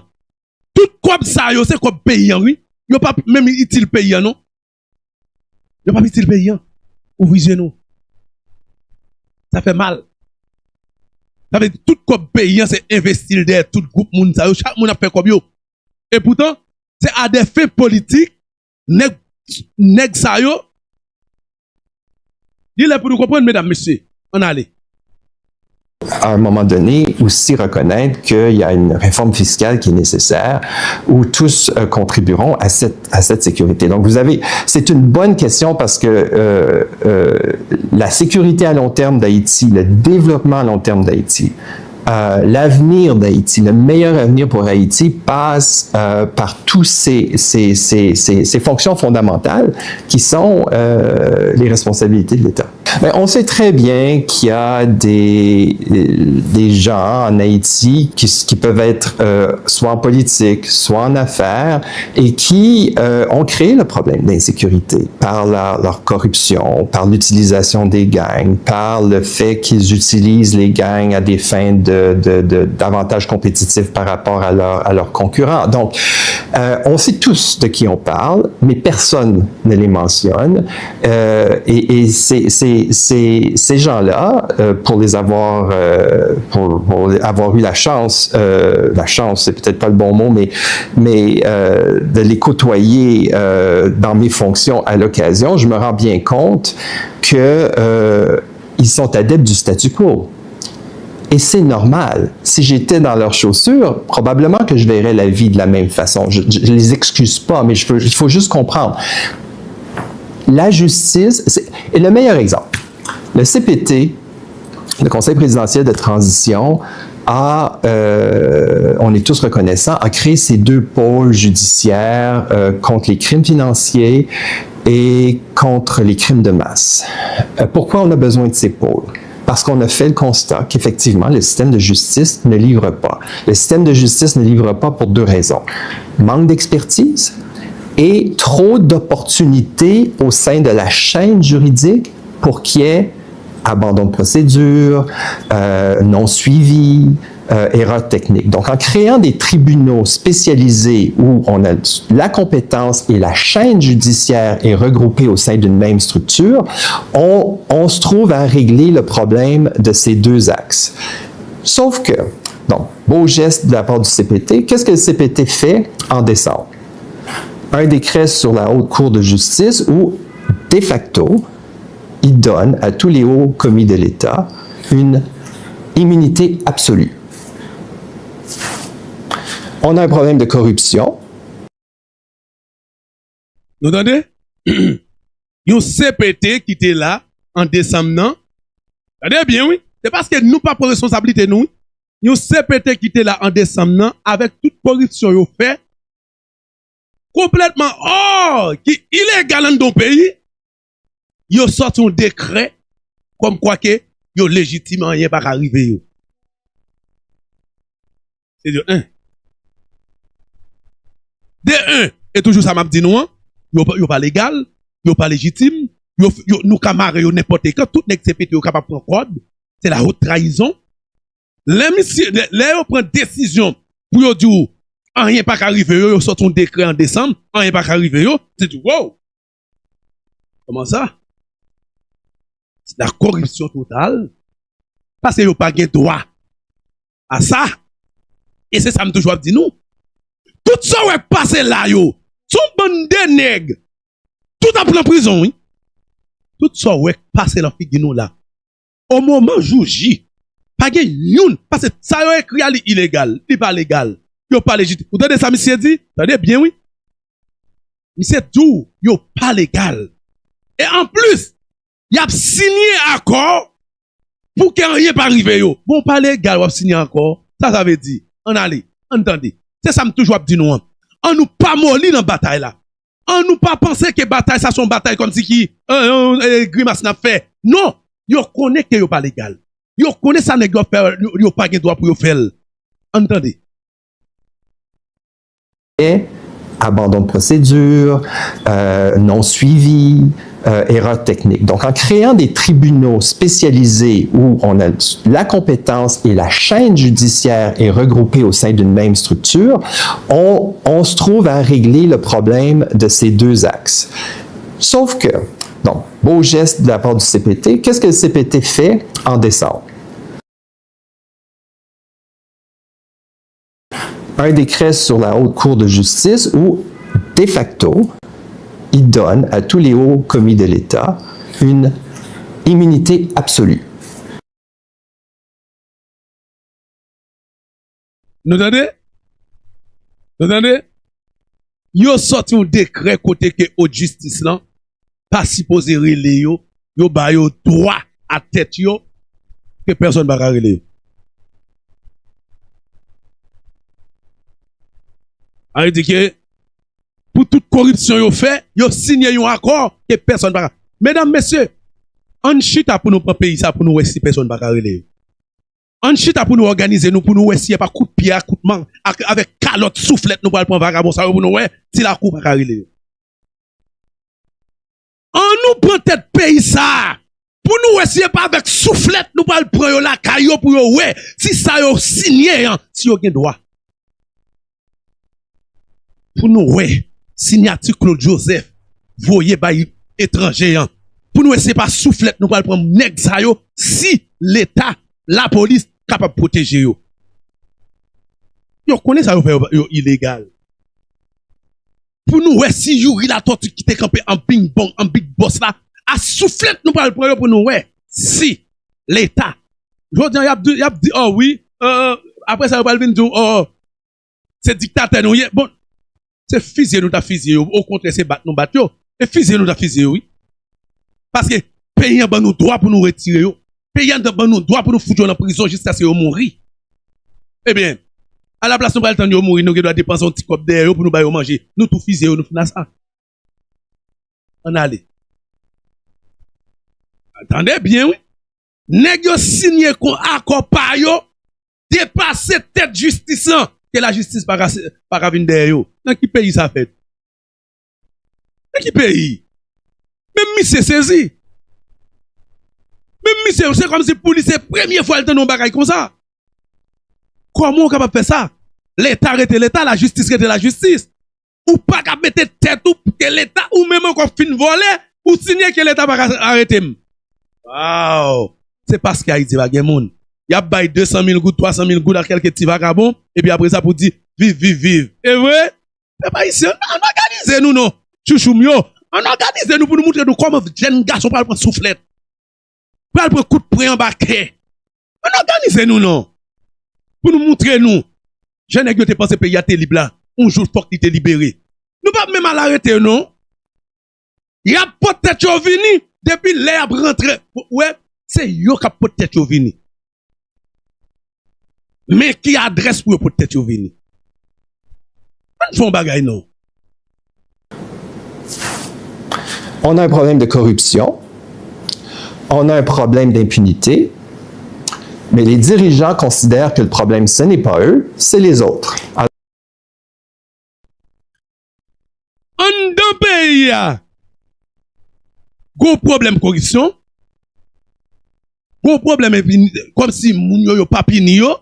Speaker 2: Tout quoi ça yo, c'est quoi pays oui. Yo pas même utile pays non. Yo pas utile pays. Ouvrez nous. Ça fait mal. Ça veut dire tout quoi pays c'est investir derrière tout groupe moun ça yo, chaque moun a fait comme yo. Et pourtant, c'est à des faits politiques nèg ça yo. Dis-le pour nous comprendre, mesdames, messieurs. On allait.
Speaker 4: À un moment donné, aussi reconnaître qu'il y a une réforme fiscale qui est nécessaire où tous contribueront à cette sécurité. Donc, c'est une bonne question parce que la sécurité à long terme d'Haïti, le développement à long terme d'Haïti, l'avenir d'Haïti, le meilleur avenir pour Haïti passe par tous ces fonctions fondamentales qui sont les responsabilités de l'État. Mais on sait très bien qu'il y a des gens en Haïti qui peuvent être soit en politique, soit en affaires et qui ont créé le problème d'insécurité par leur corruption, par l'utilisation des gangs, par le fait qu'ils utilisent les gangs à des fins d'avantages compétitifs par rapport à leurs concurrents. Donc, on sait tous de qui on parle, mais personne ne les mentionne. Et ces gens-là, pour avoir eu la chance, c'est peut-être pas le bon mot, mais de les côtoyer dans mes fonctions à l'occasion, je me rends bien compte que ils sont adeptes du statu quo. Et c'est normal. Si j'étais dans leurs chaussures, probablement que je verrais la vie de la même façon. Je les excuse pas, mais il faut juste comprendre. La justice, et le meilleur exemple, le CPT, le Conseil présidentiel de transition, on est tous reconnaissants, a créé ces deux pôles judiciaires contre les crimes financiers et contre les crimes de masse. Pourquoi on a besoin de ces pôles? Parce qu'on a fait le constat qu'effectivement, le système de justice ne livre pas. Le système de justice ne livre pas pour deux raisons. Manque d'expertise et trop d'opportunités au sein de la chaîne juridique pour qu'il y ait abandon de procédure, non suivi, erreurs techniques. Donc, en créant des tribunaux spécialisés où on a la compétence et la chaîne judiciaire est regroupée au sein d'une même structure, on se trouve à régler le problème de ces deux axes. Sauf que, donc, beau geste de la part du CPT, qu'est-ce que le CPT fait en décembre? Un décret sur la Haute Cour de justice où, de facto, il donne à tous les hauts commis de l'État une immunité absolue. On a un problème de corruption.
Speaker 2: Vous entendez? Yon CPT qui était là en décembre, non? Regardez bien, oui. C'est parce que nous pas pour responsabilité, nous. Yon CPT qui était là en décembre, non? Avec toute corruption yon fait, complètement qui illégal dans ton pays, yon sort un décret comme quoi que yon légitimement rien pas arriver yo. C'est de un. De un, et toujours ça m'a dit non, yon pas légal, yon pas légitime, nous camarades yon n'importe quand, tout n'est CPT yon capable prendre code, c'est la haute trahison. Les on prend décision pour yo dire rien pas qu'arriver yo sort un décret en décembre, rien pas qu'arriver yo, c'est tout wow. Comment ça? C'est la corruption totale parce que yo pas gain droit à ça. Et c'est ça me toujours dit nous. Tout ça ouais passé là yo, son bande de nègres. Tout en plein prison, oui. Tout ça ouais passé dans figure nous là. Au moment jour J, pas gen youn parce que ça yo écrit ali illégal, il pas légal. Yo pas légitime. Vous entendez ça monsieur dit? Attendez bien oui. Monsieur tout yo pas légal. Et en plus, y a signé accord pour que rien pas arrivé yo. Bon pas légal ou signé accord. Ça veut dire on allez, entendez. C'est ça me toujours dit nous. On nous pas molli dans bataille là. On nous pas penser que bataille ça son bataille comme si qui grimace n'a fait. Non, yo connaît que yo pas légal. Yo connaît ça nèg yo faire yo pas gen droit pour yo faire. Entendez.
Speaker 4: Et abandon de procédure, non suivi, erreur technique. Donc, en créant des tribunaux spécialisés où on a la compétence et la chaîne judiciaire est regroupée au sein d'une même structure, on se trouve à régler le problème de ces deux axes. Sauf que, donc, beau geste de la part du CPT, qu'est-ce que le CPT fait en décembre? Un décret sur la Haute Cour de justice où, de facto, il donne à tous les hauts commis de l'État une immunité absolue.
Speaker 2: Nous entendez? Nous entendez? Yo sorti un décret côté que haute justice là, pas supposé relé yo ba yo droit à tête yo, que personne va relé yo. A dit que pour toute corruption yo fait, yo signé un accord que personne va. Mesdames, messieurs, on chita pour nous prendre pays ça pour nous voir si personne va relé. On chita pour nous organiser nous pour nous voir si pas coup de pied, coup de main avec calotte soufflette nous pour prendre vagabond ça pour nous voir si la coupe va relé. On nous prend tête pays ça pour nous voir si pas avec soufflette nous pour prendre la caillou pour yo ouais si ça yo signé si yo gen droit. Pour nous, ouais, signature Claude Joseph, voyez, bah, étranger, pour nous, c'est pas soufflette, nous allons prendre nèg sa yo, si l'État, la police, capable de protéger yo. Yo connaît ça, yo illégal. Pour nous, ouais, si Yuri la tortue qui t'est campé en ping pong, en big boss là, à soufflette, nous allons prendre pour nous, ouais, si l'État, je veux dire, y a dit, oh oui, après ça, on va venir dire, oh, c'est dictateur, nous, bon, c'est fusillé nous ta fusillé au contraire c'est battre nous battre yo et fusillé nous ta fusillé oui parce que pays en ban nous droit pour nous retirer yo pays en ban nous droit pour nous foutre en prison jusqu'à ce que yo mourir eh bien à la place nous pas le temps de mourir nous doit dépenser un petit cop d'air pour nous ba yo manger nous tout fusillé nous finir ça on allez attendez bien oui nèg yo signé accord par yo dépasser tête justice que la justice pas venir derrière yo. Dans qui pays ça fait? Dans qui pays? Même monsieur saisi. Même monsieur, c'est comme si police c'est première fois le temps non bagaille comme ça. Comment on capable faire ça? L'État arrête l'État, la justice arrête la justice. Ou pas capable mettre tête ou que l'État ou même encore fin voler ou signer que l'État va arrêter. Wow! C'est parce qu'Haïti va gagner monde. Il y a bail 200 000 gouttes, 300 000 gouttes à quelques petits vagabonds, et puis après ça pour dire, vive. Et vrai? C'est pas ici, on organise nous, non. Chouchou mio, on organise nous pour nous montrer nous comment jeune garçon peut prendre soufflette. Pour prendre coup de poing en baquet. On organise nous, non. Pour nous montrer nous. Jeune nèg yo te pense pays a te libre là. Un jour faut qu'il te libéré. Nous pas même à l'arrêter, non. Il y a peut-être yo vini, depuis l'air rentré. Ouais, c'est yo qui peut-être yo vini. Mais qui adresse pour peut-être yo vini. On fait un bagay non.
Speaker 4: On a un problème de corruption, on a un problème d'impunité, mais les dirigeants considèrent que le problème, ce n'est pas eux, c'est les autres. Alors,
Speaker 2: En deux pays, gros problème corruption, Gros problème comme si moun yo pas pini yo.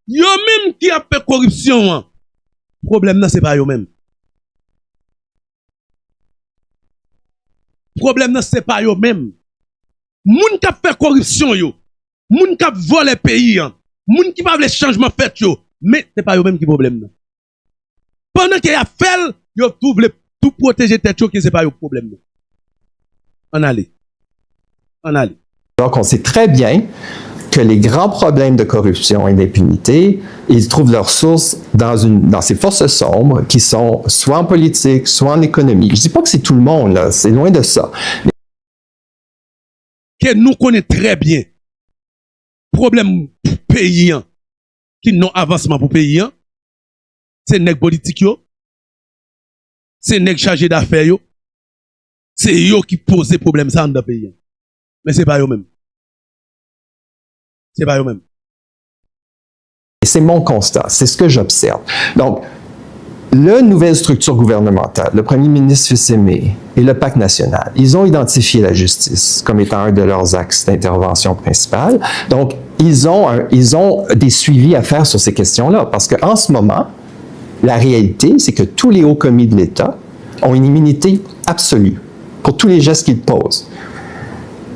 Speaker 2: Yo même qui a fait corruption, problème nan c'est pas yo même. Problème nan c'est pas yo même. Moun qui a fait corruption yo, moun qui a volé pays, moun qui pas le changement fait yo, mais c'est pas yo même qui problème nan. Pendant qu'il a fait, yo tout protéger tête yo que c'est pas yo problème nan. On allait.
Speaker 4: Donc on sait très bien que les grands problèmes de corruption et d'impunité, ils trouvent leur source dans ces forces sombres qui sont soit en politique, soit en économie. Je dis pas que c'est tout le monde, là, c'est loin de ça.
Speaker 2: Que nous connaissons très bien, problème pour pays, qui n'ont avancement pour pays, c'est nèg politique yo, c'est nèg chargé d'affaires yo, c'est yo qui pose problème ça dans le pays. Mais c'est pas eux même. C'est pas eux même.
Speaker 4: Et c'est mon constat, c'est ce que j'observe. Donc, la nouvelle structure gouvernementale, le premier ministre Fils-Aimé et le Pacte national, ils ont identifié la justice comme étant un de leurs axes d'intervention principal. Donc, ils ont des suivis à faire sur ces questions-là. Parce qu'en ce moment, la réalité, c'est que tous les hauts commis de l'État ont une immunité absolue pour tous les gestes qu'ils posent.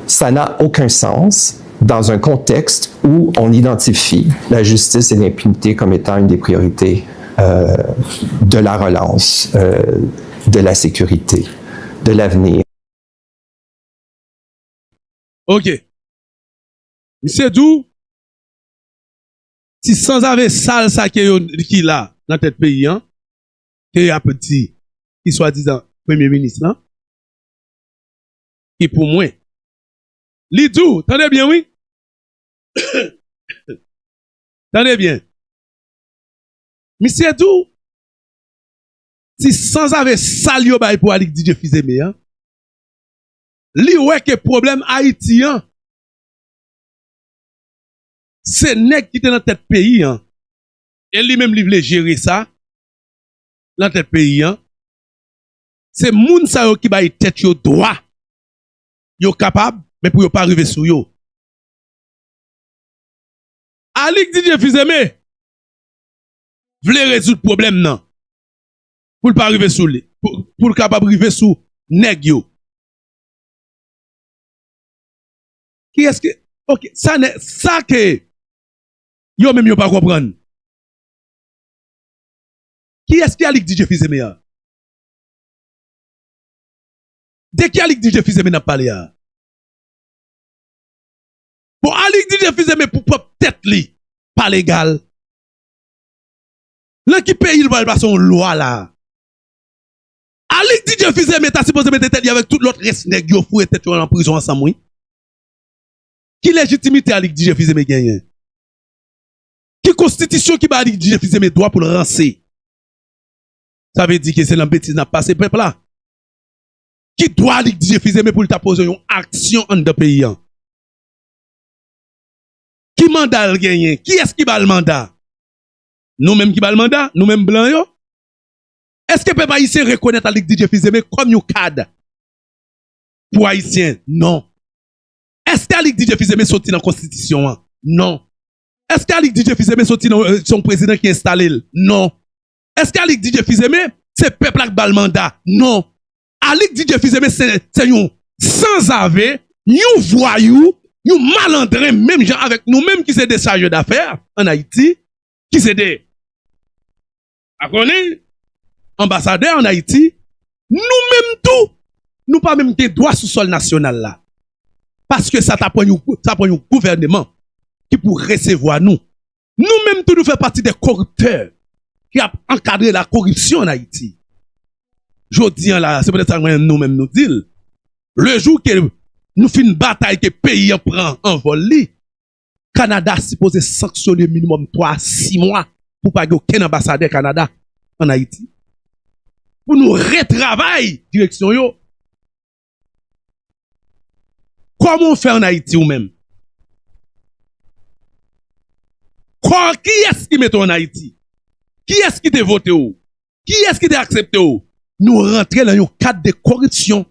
Speaker 4: Ça n'a aucun sens dans un contexte où on identifie la justice et l'impunité comme étant une des priorités de la relance, de la sécurité, de l'avenir.
Speaker 2: OK. Monsieur Dou, si sans avoir sale ça qui là dans tête pays, qu'il y a petit, qui soit disant premier ministre, qui pour moi, Lidou, tenez bien, oui? Tenez bien. Monsieur Dou, si sans avoir salio bay pour Alik DJ Fils-Aimé, li ouais que problème haïtien, c'est nèg qui était dans tête pays, et lui-même li vle gérer ça, dans tête pays, c'est moun sa yo qui bay tête yo droit, yo capable, mais pour yo pas arriver sous yo. Alik DJ Fils-Aimé vle résoudre problème nan. Pour pas arriver sous lui, pour capable arriver sous nèg yo. Qui est-ce que OK, ça que yo même yo pas comprendre. Qui est-ce qui Alik DJ Fils-Aimé a? Dès qui Alik DJ Fils-Aimé n'a parlé a. Bon, Alik DJ Fils-Aimé pour propre tête li, pas légal. Là qui paye il va pas son loi là. Alik DJ Fils-Aimé t'a supposé mettre tête avec tout l'autre reste nèg yo fou et tête en prison ensemble oui. Qui légitimité Alik DJ Fils-Aimé gagne? Qui constitution qui ba Alik DJ Fils-Aimé droit pour le rancer? Ça veut dire que c'est l'embêtise n'a passé peuple là. Qui doit Alik DJ Fils-Aimé pour t'a poser une action en de pays? Qui mandat le gagne? Qui est-ce qui bat le mandat? Nous-mêmes qui bat le mandat? Nous-mêmes blancs yo? Est-ce que peuple haïtien reconnaît Alik DJ Fils-Aimé comme un cadre pour haïtien? Non. Est-ce qu'Alik DJ Fils-Aimé sorti dans la constitution? Non. Est-ce qu'Alik DJ Fils-Aimé sorti dans son président qui est installé? Non. Est-ce qu'Alik DJ Fils-Aimé c'est peuple qui bat le mandat? Non. Alik DJ Fils-Aimé c'est un sans ave, un voyou, un malandrin, même gens avec nous-mêmes qui c'est des chargés d'affaires en Haïti, qui c'est des ambassadeurs en Haïti, nous-mêmes tout, nous pas même des droits sous sol national là. Parce que ça prend un gouvernement qui pour recevoir nous. Nous-mêmes tout nous fait partie des corrupteurs qui a encadré la corruption en Haïti. Je dis là, c'est peut-être ça que nous-mêmes nous disons. Le jour que nous finissons une bataille que le pays prend en vol, Canada est supposé sanctionner minimum 3-6 mois pour pas aucun ambassadeur Canada en Haïti. Pour nous retravailler direction yo. Comment on fait en Haïti ou même? Qui est-ce qui met en Haïti? Qui est-ce qui te voté ou? Qui est-ce qui te accepté ou? Nous rentrons dans un cadre de corruption,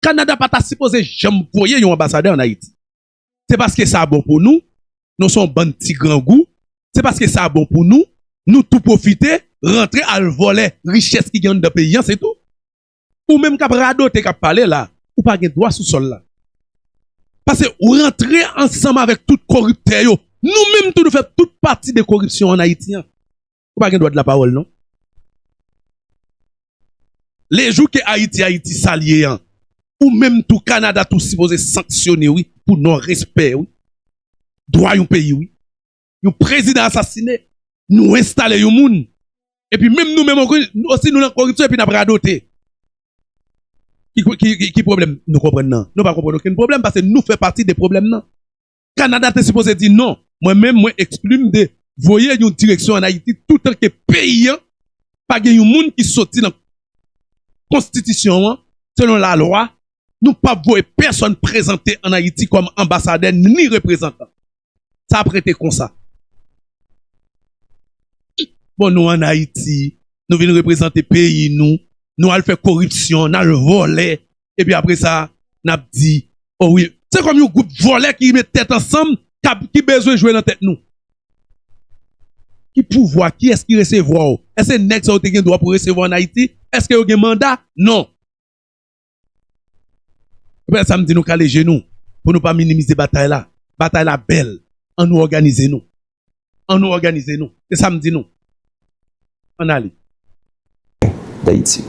Speaker 2: Canada pas supposé jamais voyer un ambassadeur en Haïti. C'est parce que ça bon pour nous, nous sommes bon petit grand goût. C'est parce que ça bon pour nous, nous tout profiter, rentrer à le voler richesse qui gagne dans le pays, c'est tout. Ou même cap radoter cap parler là, ou pas gen droit sous sol là. Parce que ou rentrer ensemble avec tout corrupteur yo, nous-mêmes tout nous fait toute partie de corruption en Haïti. Ou pas gen droit de la parole non. Les jours que Haïti s'allié, ou même tout Canada tout supposé sanctionner oui pour non respect oui. Droit un pays oui. Un président assassiné, nous installer un monde. Et puis même nous-mêmes aussi nous la corruption et puis nous radoter. Qui problème nous comprenons non. Nous pas comprendre aucun problème parce que nous fait partie des problèmes non. Canada est supposé dire non. Moi-même moi exclume de voyer une direction en Haïti tout tant que pays pas gen un monde qui sorti dans constitution selon la loi, nous pas voyer personne présenté en Haïti comme ambassadeur ni représentant. Ça a prêté comme ça. Bon, nous en Haïti, nous venons représenter pays, nous allons faire corruption, nous allons voler, et puis après ça, nous allons dire, oh oui, c'est comme un groupe volé qui met tête ensemble, qui besoin de jouer dans tête nous. Qui pouvoir, qui est-ce qui recevoir? Est-ce que next a un droit pour recevoir en Haïti? Est-ce qu'il y a un mandat? Non. Et puis ça me dit nous caler genoux, pour ne pas minimiser la bataille là. Bataille là belle. On nous organise nous. On nous organise nous. Et ça me dit nous. On allait.
Speaker 4: D'Haïti.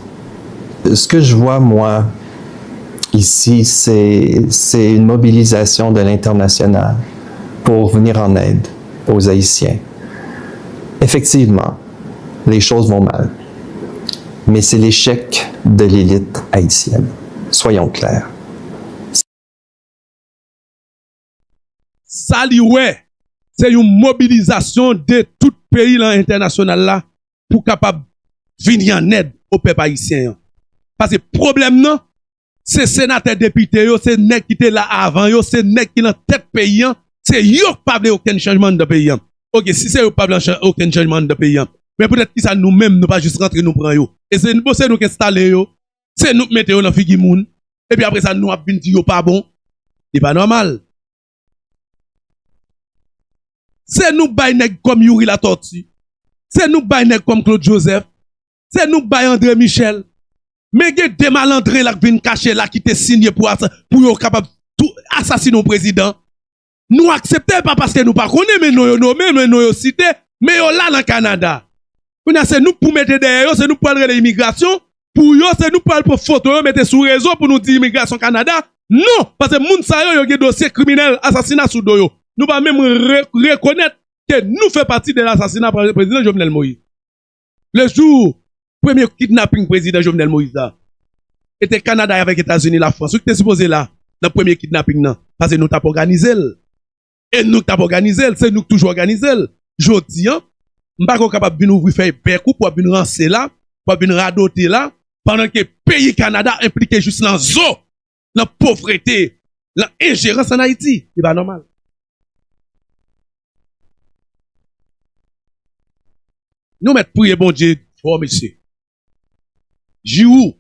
Speaker 4: Ce que je vois, moi, ici, c'est une mobilisation de l'international pour venir en aide aux Haïtiens. Effectivement, les choses vont mal. Mais c'est l'échec de l'élite haïtienne. Soyons clairs.
Speaker 2: Ça, ouais, c'est une mobilisation de tout pays là, international là pour capable venir en aide au peuple haïtien. Parce que le problème non, c'est sénateur député, c'est nèg qui était là avant, c'est nèg qui dans tête pays, c'est yo qui pas aucun changement de pays. OK, si c'est yo pas aucun changement de pays, mais peut-être que ça nous-mêmes nous pas juste rentrer nous prendre yo. Et c'est nous qui installer yo, c'est nous mettre yo dans figi moun. Et puis après ça nous a bin yo pas bon. C'est pas normal. C'est nous bay nèg comme Yuri la tortue. C'est nous bay nèg comme Claude Joseph. C'est nous bay André Michel. Mais il y a des malandrés là qui viennent cacher là qui te signé pour yo capable tout assassiner le président. Nous acceptons pas parce que nous pas connaissons mais nous nommé mais nous cité mais yo là dans Canada. C'est nous pour mettre derrière, c'est nous pour aller l'immigration, pour yo c'est nous pour photo mettre sur réseau pour nous dire immigration Canada. Non, parce que moun sa yo un dossier criminel assassinat sous do yo. Nous pas même reconnaître que nous fait partie de l'assassinat par le président Jovenel Moïse. Le jour premier kidnapping président Jovenel Moïse était Canada avec États-Unis la France. Vous êtes supposé là dans le premier kidnapping non parce que nous t'avons organisé. Et nous t'avons organisé, c'est nous qui toujours organisé. Jodi m'pa capable de ouvrir faire percou pour venir rancer là, pour venir radoter là pendant que pays Canada impliqué juste dans zo, la pauvreté, l'ingérence en Haïti. C'est pas normal. Nous mettons prier bon Dieu, oh monsieur. Jou.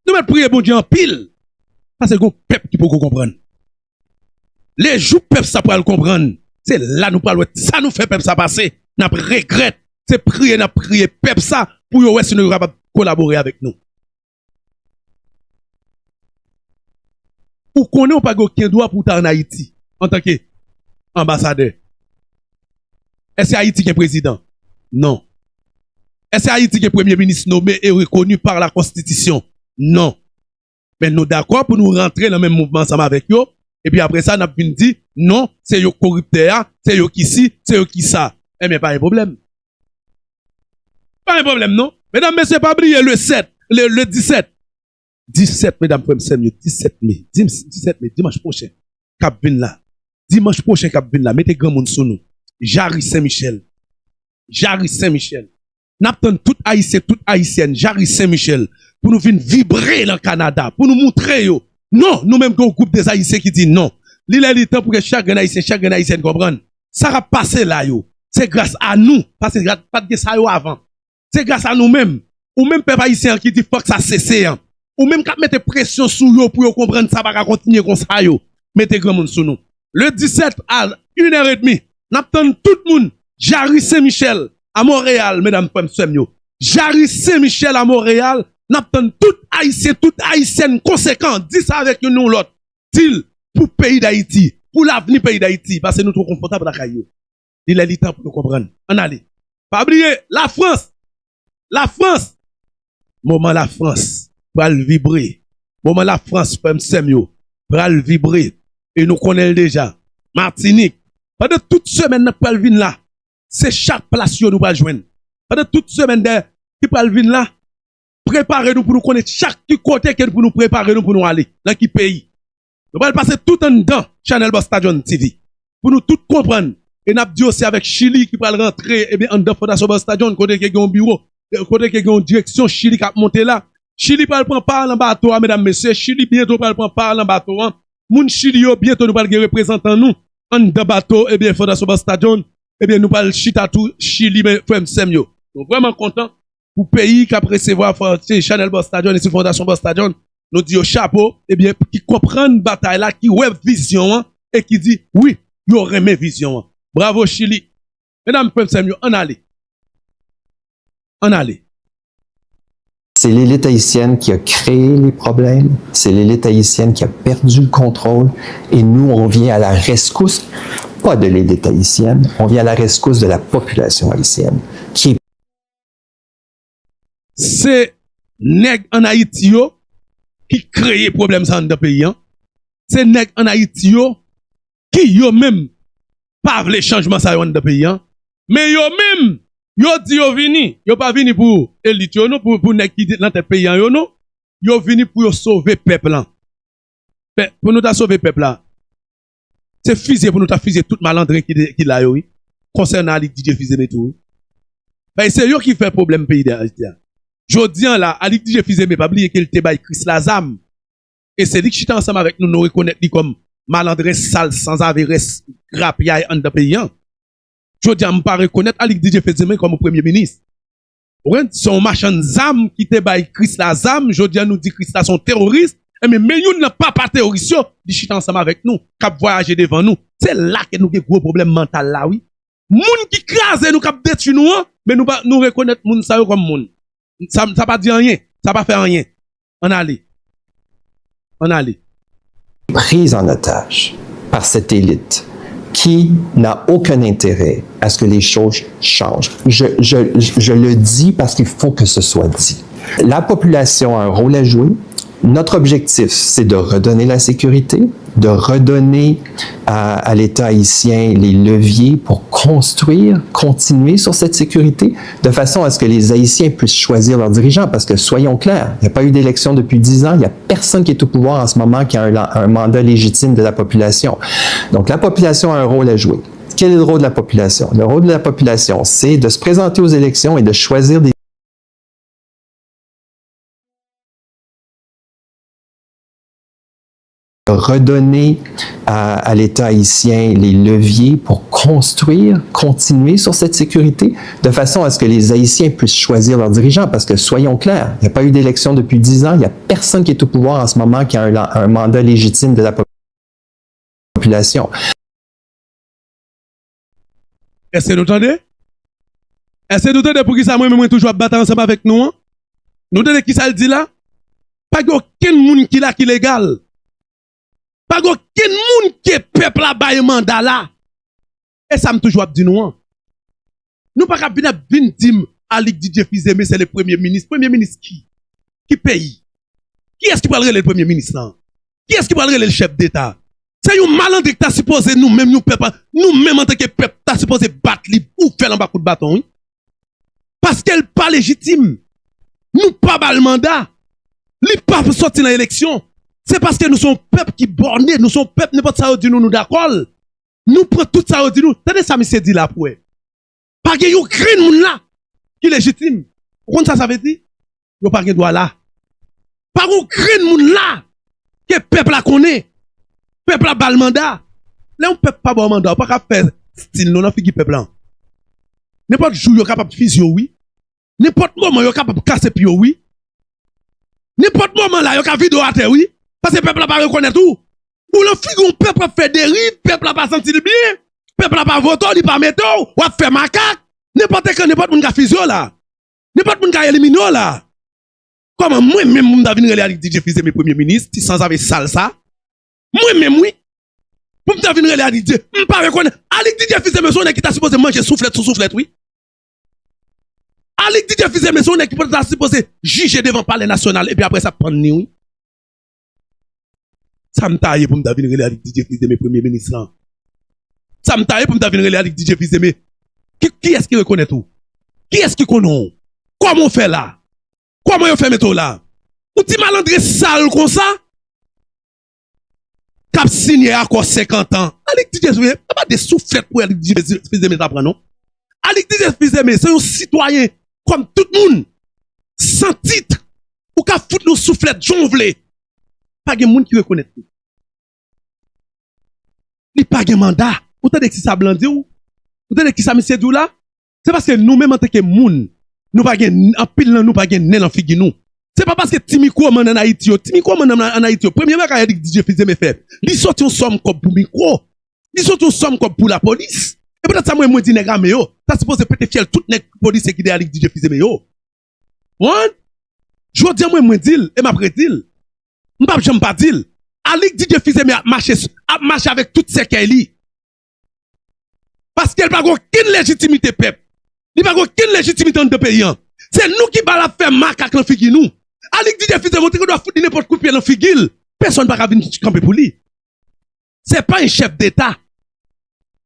Speaker 2: Nous mettons prier bon Dieu en pile. Parce que c'est un peuple qui peut comprendre. Les jours peuple ça pour le comprendre. C'est là nous parlons. Ça nous fait peuple ça passer. Nous regrette. C'est prier, nous prier peuple ça pour yo si nous capable collaborer avec nous. Ou connaît pas aucun droit pour en Haïti en tant qu'ambassadeur. Est-ce que Haïti qui est président? Non. Est-ce que Haïti qui est premier ministre nommé et reconnu par la Constitution? Non. Mais nous d'accord pour nous rentrer dans le même mouvement ensemble avec eux. Et puis après ça, nous avons dit, non, c'est yo corrupteur, c'est yo qui si, c'est yo qui ça. Eh bien, pas un problème. Pas un problème, non? Mesdames, messieurs, pas oublier le 7, le 17. 17, mesdames, frères, 17 mai. 17 mai, dimanche prochain. Cap vin là. Dimanche prochain, cap vin là. Mettez grand monde sur nous. Jarry Saint-Michel. Jarry Saint-Michel. N'attend tout haïtien, toute haïtienne. Jarry Saint-Michel. Pour nous venir vibrer dans le Canada. Pour nous montrer yo. Non, nous-mêmes, qu'on groupe des haïtiens qui dit non. Il est le temps pour que chaque haïtien comprenne. Ça va passer là, yo. C'est grâce à nous. Parce que pas de ça yo avant. C'est grâce à nous-mêmes. Ou même peuple haïtien qui dit faut que ça cesse. ou même qu'à mettre pression sur eux pour comprendre ça va continuer comme ça yo. Mettez grand monde sur nous. Le 17 à 1h30, n'attend tout le monde. Jarry Saint-Michel à Montréal, mesdames et messieurs. Jarry Saint-Michel à Montréal, n'attend tout haïtien conséquent. Dis ça avec nous l'autre. Dit pour pays d'Haïti, pour l'avenir pays d'Haïti, parce que nous trop confortable dans la caillou. Il est le temps pour nous comprendre. On allez. Pas oublier, la France, moment la France, va le vibrer. Moment la France, femme Semyo, va le vibrer. Et nous connaissons déjà. Martinique, pendant toute semaine, nous va le venir là. C'est chaque place que nous va joindre. Pendant toute semaine, qui va le venir là. Préparez-nous pour nous connaître chaque côté pour nous préparer nous pour nous aller. Dans quel pays. Nous allons passer tout en dedans, Channel Boss Stadion TV. Pour nous tout comprendre. Et nous avons dit aussi avec Chili qui va rentrer, eh bien, en dedans Fondation Boss Stadion, côté qui a un bureau, côté qui a une direction Chili qui a monté là. Chili va prendre part en bateau, mesdames, messieurs. Chili bientôt va prendre part en bateau. Moun Chili yo, bientôt nous allons représenter nous. En dedans bateau, eh bien, Fondation Boss Stadion, eh bien, nous allons chita tout Chili, mais frère Semyo. Donc, vraiment content. Pour pays qui a recevoir Channel Boss Stadion et Fondation Boss Stadion, nous dit au chapeau, eh bien, qui comprennent bataille là, qui ouais vision, et qui dit, oui, il y aurait mes visions. Bravo Chili. Mesdames, Samuel, on allait.
Speaker 4: C'est l'élite haïtienne qui a créé les problèmes, c'est l'élite haïtienne qui a perdu le contrôle, et nous, on vient à la rescousse, pas de l'élite haïtienne, on vient à la rescousse de la population haïtienne, qui est
Speaker 2: c'est nèg en Haïti yo qui crée problème ça dans le pays. C'est nèg en Haïti yo qui yo même pas vle changement ça dans le pays. Mais yo même yo dit yo vini, yo pas vini pour élite yo non pour nèg qui dans tes pays yo non. Yo vini pour yo sauver peuple là. Pour nous ta sauver peuple là. C'est fusé pour nous ta fusé toute malandrin qui là yo oui. Concernant Ali DJ Fizé mais tout. Ben c'est yo qui fait problème pays d'Haïti. Jodian là, Ali DJ Fizé mais pas oublier qu'il te bail Chris Lazam. Et c'est lui qui chita ensemble avec nous, nous reconnaître comme malandrin sale sans avéresse grapiaille en de pays. Jodian me pas reconnaître Ali DJ Fizé comme premier ministre. Son machin zam qui te bail Chris Lazam, Jodian nous dit Chris là son terroriste. Mais yon n'a pas terroriste, il chita ensemble avec nous, cap voyager devant nous. C'est là que nous avons gros problème mental là, oui. Moun qui crase nous cap détruit nous, mais nous reconnaître moun ça comme moun. Ça pas dit rien, ça pas fait rien. On allait.
Speaker 4: Prise en otage par cette élite qui n'a aucun intérêt à ce que les choses changent. Je le dis parce qu'il faut que ce soit dit. La population a un rôle à jouer. Notre objectif, c'est de redonner la sécurité, de redonner à l'État haïtien les leviers pour construire, continuer sur cette sécurité, de façon à ce que les Haïtiens puissent choisir leurs dirigeants. Parce que, soyons clairs, il n'y a pas eu d'élection depuis 10 ans, il n'y a personne qui est au pouvoir en ce moment qui a un mandat légitime de la population. Donc, la population a un rôle à jouer. Quel est le rôle de la population? Le rôle de la population, c'est de se présenter aux élections et de choisir des redonner à l'État haïtien les leviers pour construire, continuer sur cette sécurité, de façon à ce que les Haïtiens puissent choisir leurs dirigeants. Parce que, soyons clairs, il n'y a pas eu d'élection depuis 10 ans, il n'y a personne qui est au pouvoir en ce moment qui a un mandat légitime de la population.
Speaker 2: Est-ce que nous entendez? Est-ce que nous entendez pour qui ça moi toujours battre ensemble avec nous? Nous entendez qui ça le dit là? Pas aucun monde qui là qui légal. Pas aucun monde qui est peuple là bas mandat là. Et ça me toujours dit nous. Nous pas venir dire à Ligue DJ Fizé mais c'est le premier ministre. Premier ministre qui? Qui pays? Qui est-ce qui va le premier ministre là? Qui est-ce qui va le chef d'État? C'est un malandre qui t'a supposé nous-mêmes nous peuple, nous-mêmes en tant que peuple t'a supposé battre ou faire un coup de bâton. Oui? Parce qu'elle pas légitime. Nous pas bas le mandat. Li pas sortir dans l'élection. C'est parce que nous sommes peuple qui borné, nous sommes peuple n'importe ça dit nous d'accord. Nous prenons tout ça dit nous. Tenez ça monsieur dit là pour. Pas que yo green moun là qui légitime. Vous ça veut dire? Yo pas gen droit là. Pas ou green moun là que peuple la connaît. Peuple la bal mandat. Là on peuple pas bon mandat, pas faire style non figi peuple là. N'importe jour yo capable physio oui. N'importe moment yo capable casser pio oui. N'importe moment là, il y a vidéo à terre, oui. Parce que le peuple n'a pas reconnaît tout. Ou le figon, peuple a fait dérive, peuple n'a pas senti le bien, peuple n'a pas voté, il n'a pas mettre, ou a fait macaque. N'importe qui, n'importe qui a physio là. N'importe qui a éliminé là. Comment moi-même, je vais venir DJ Fils mes premiers ministres, sans avoir salsa. Moi-même, oui. Pour me venir aller DJ, je ne pas reconnaître. Avec DJ Fils mes son qui t'a supposé manger soufflette sous soufflette, oui. Avec DJ Fils mes son qui t'a supposé juger devant le palais national, et puis après ça prend ni oui. Ça me taille pour me venir aller avec DJ Fils mes premiers ministres là. Ça me taille pour me venir aller avec DJ Fils mes. Qui est-ce qui reconnaît tout? Qui est-ce qui connaît? Comment on fait là? Comment on fait méthode là? Ou ti malandré sale comme ça? Cap signé accord 50 ans. Avec DJ Fils pas des soufflettes pour avec DJ Fils mes t'apprend non? Avec DJ Fils mes c'est un citoyen comme tout le monde. Sans titre. Ou ka foutre nos soufflettes jonvlé. Pas de monde qui reconnaît tout. Il pas de mandat. Ou t'as dit que ça blandi ou? Ou t'as dit que ça monsieur dou là? C'est parce que nous-mêmes en tant que moun, nous pas gen en pile nous pas gen nez en figue nous. C'est pas parce que Timiko man en Haïti, en Haïti, premièrement quand il dit DJ Fils me fait, il sorti une somme comme pour micro. Il sorti une somme comme pour la police. Et peut-être ça moi dit nèg mais yo, ça suppose peut-être fiel toute nèg police qui est avec DJ Fils me yo. One je dis moi dit et m'a prédil. M'pa j'aime pas dire. Alik DJ Fils me a marché avec toute ces qu'elle parce qu'elle n'a aucune légitimité, peuple. Il n'a aucune légitimité dans le pays. C'est nous qui va la faire macaque dans le figure nous. Alik DJ Fils montre qu'on doit foutre n'importe quoi dans le figure. Personne ne va venir camper pour lui. C'est pas un chef d'État.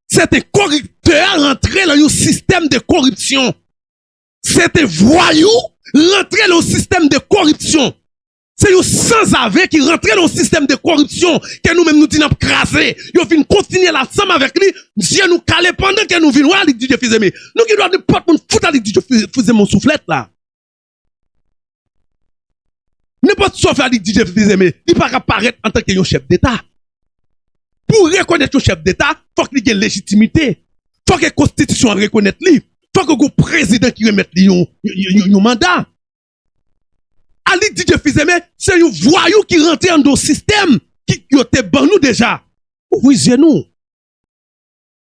Speaker 2: C'est un corrupteur rentré dans un système de corruption. C'est un voyou rentré dans un système de corruption. C'est un sans-aveu qui rentre dans le système de corruption que nous-mêmes nous disons craser. Nous venons continuer l'ensemble avec lui. Dieu nous calait pendant que nous venons voir avec DJ Fils me. Nous qui doit ne pas nous foutre avec DJ Fils mon soufflette là. N'importe quoi faire avec DJ Fils me, il pas apparaître en tant que chef d'État. Pour reconnaître le chef d'État, faut qu'il y ait légitimité. Faut que la Constitution reconnaisse lui. Faut que le président qui remette lui un mandat. Ali DJ Fils me, c'est un voyou qui rentre dans le système qui était bon nous déjà. Ouvrez nous.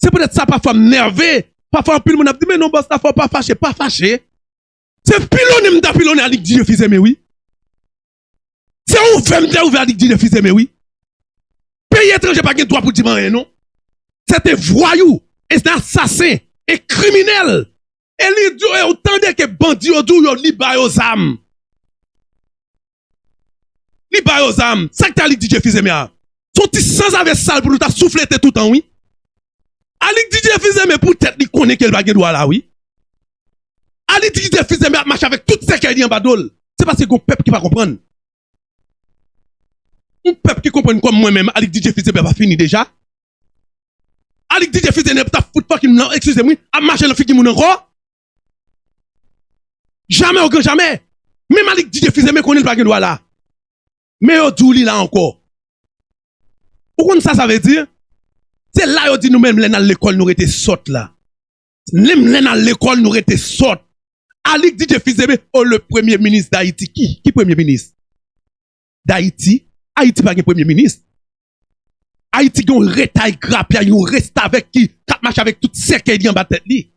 Speaker 2: C'est peut-être ça parfois m'nerver. Parfois un monde a dit mais non boss, faut pas fâcher, pas fâcher. C'est pilonner Ali DJ Fils me oui. C'est ouvert Ali DJ Fils me oui. Pays étranger pas de droit pour dire rien non. C'est un voyou, c'est un assassin, un criminel. Et lui dit autant que bandit au dou yo li ba yo zam. Li ba yo zam, ça que t'as dit DJ Fils me a. Son petit sans avec sale pour nous t'a soufflé tout le temps oui. Ali DJ Fils me pour tête li connaît qu'elle va droit là oui. Ali DJ Fils me marche avec tout ce qu'elle dit en badol. C'est parce que gon peuple qui va comprendre. Un peuple qui comprend comme moi-même, Ali DJ Fils me va fini déjà. Ali DJ Fils me t'a foutre fucking excusez-moi, a marcher dans figi moun encore. Jamais au grand jamais. Même Ali DJ Fils me connaît pas droit là. Mais yo douli là encore. Pourquoi ça veut dire? C'est là yo dit nous-mêmes dans l'école nous était sorte là. Même dans l'école nous était sorte. Ali DJ Fils me le premier ministre d'Haïti qui premier ministre d'Haïti? Haïti pas un premier ministre. Haïti gon retail grappe, yon reste avec qui cap marche avec tout ce qu'elle en bas tête li.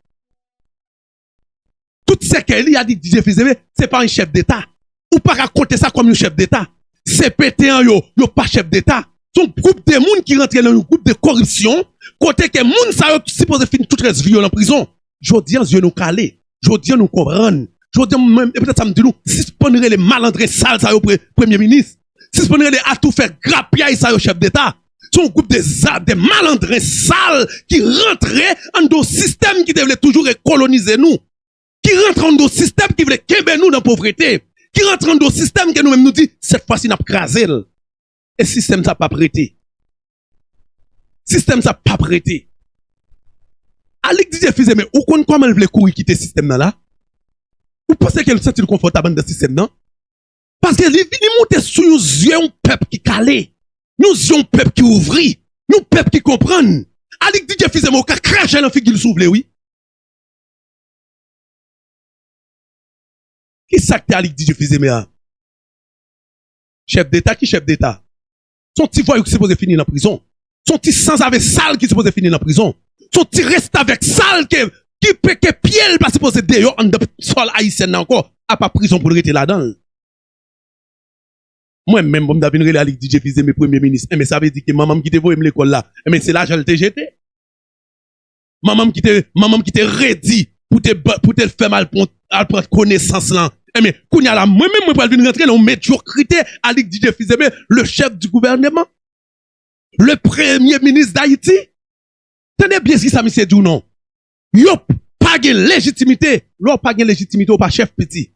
Speaker 2: Tout ce qu'elle a dit DJ Fils me, c'est pas un chef d'État. Ou pas raconter ça comme un chef d'État. C'est pété en yo pas chef d'État. Son groupe de monde qui rentre dans un groupe de corruption, côté que monde ça yo supposé finir toute reste vie en prison. Jodi an yeux nous calé, jodi an nous comprendre. Jodi an même peut-être ça me dit nous suspendre les malandrins sales ça yo premier ministre. Suspendre les atout faire grappier ça yo chef d'État. Son groupe de malandrins sales qui rentraient dans un système qui devait toujours coloniser nous. Qui rentrent dans un système qui voulait kembe nous dans la pauvreté. Qui rentre dans un système que nous-mêmes nous dit, cette fois-ci, n'a pas crasé. Et le système ça pas prêté. Système ça pas prêté. Alik DJ Fils me, ou kon comment elle voulait courir quitter le système là? Ou pensez qu'elle se sent confortable dans ce système là? Parce que les vini monter sous nos yeux un peuple qui calé. Nous yeux un peuple qui ouvri. Nous peuple qui comprend. Alik DJ Fils me, ou ka cracher dans figure s'ouvre oui. Qui ça que Alik DJ Fils me a? Chef d'État qui chef d'État? Son petit voyou qui supposé finir en prison. Son petit sans-avec sale qui supposé finir en prison. Son petit reste avec sale qui pied pas supposé d'ailleurs en de sol haïtien encore, à pas prison pour le rester là-dedans. Moi-même, bon, m'avais une la Ligue DJ Fils mes premiers ministres. Mais ça veut dire que maman qui te voyait l'école là. Mais c'est là que je l'ai jeté. Maman qui te ready pour te faire mal pour prendre connaissance là. Mais, qu'on y a là, moi-même, moi, pour venir rentrer dans médiocrité à Ligue DJ Fils le chef du gouvernement. Le premier ministre d'Haïti. Tenez bien ce que ça me dit ou non. Yo, pas de légitimité. L'on pas de légitimité ou pas chef petit.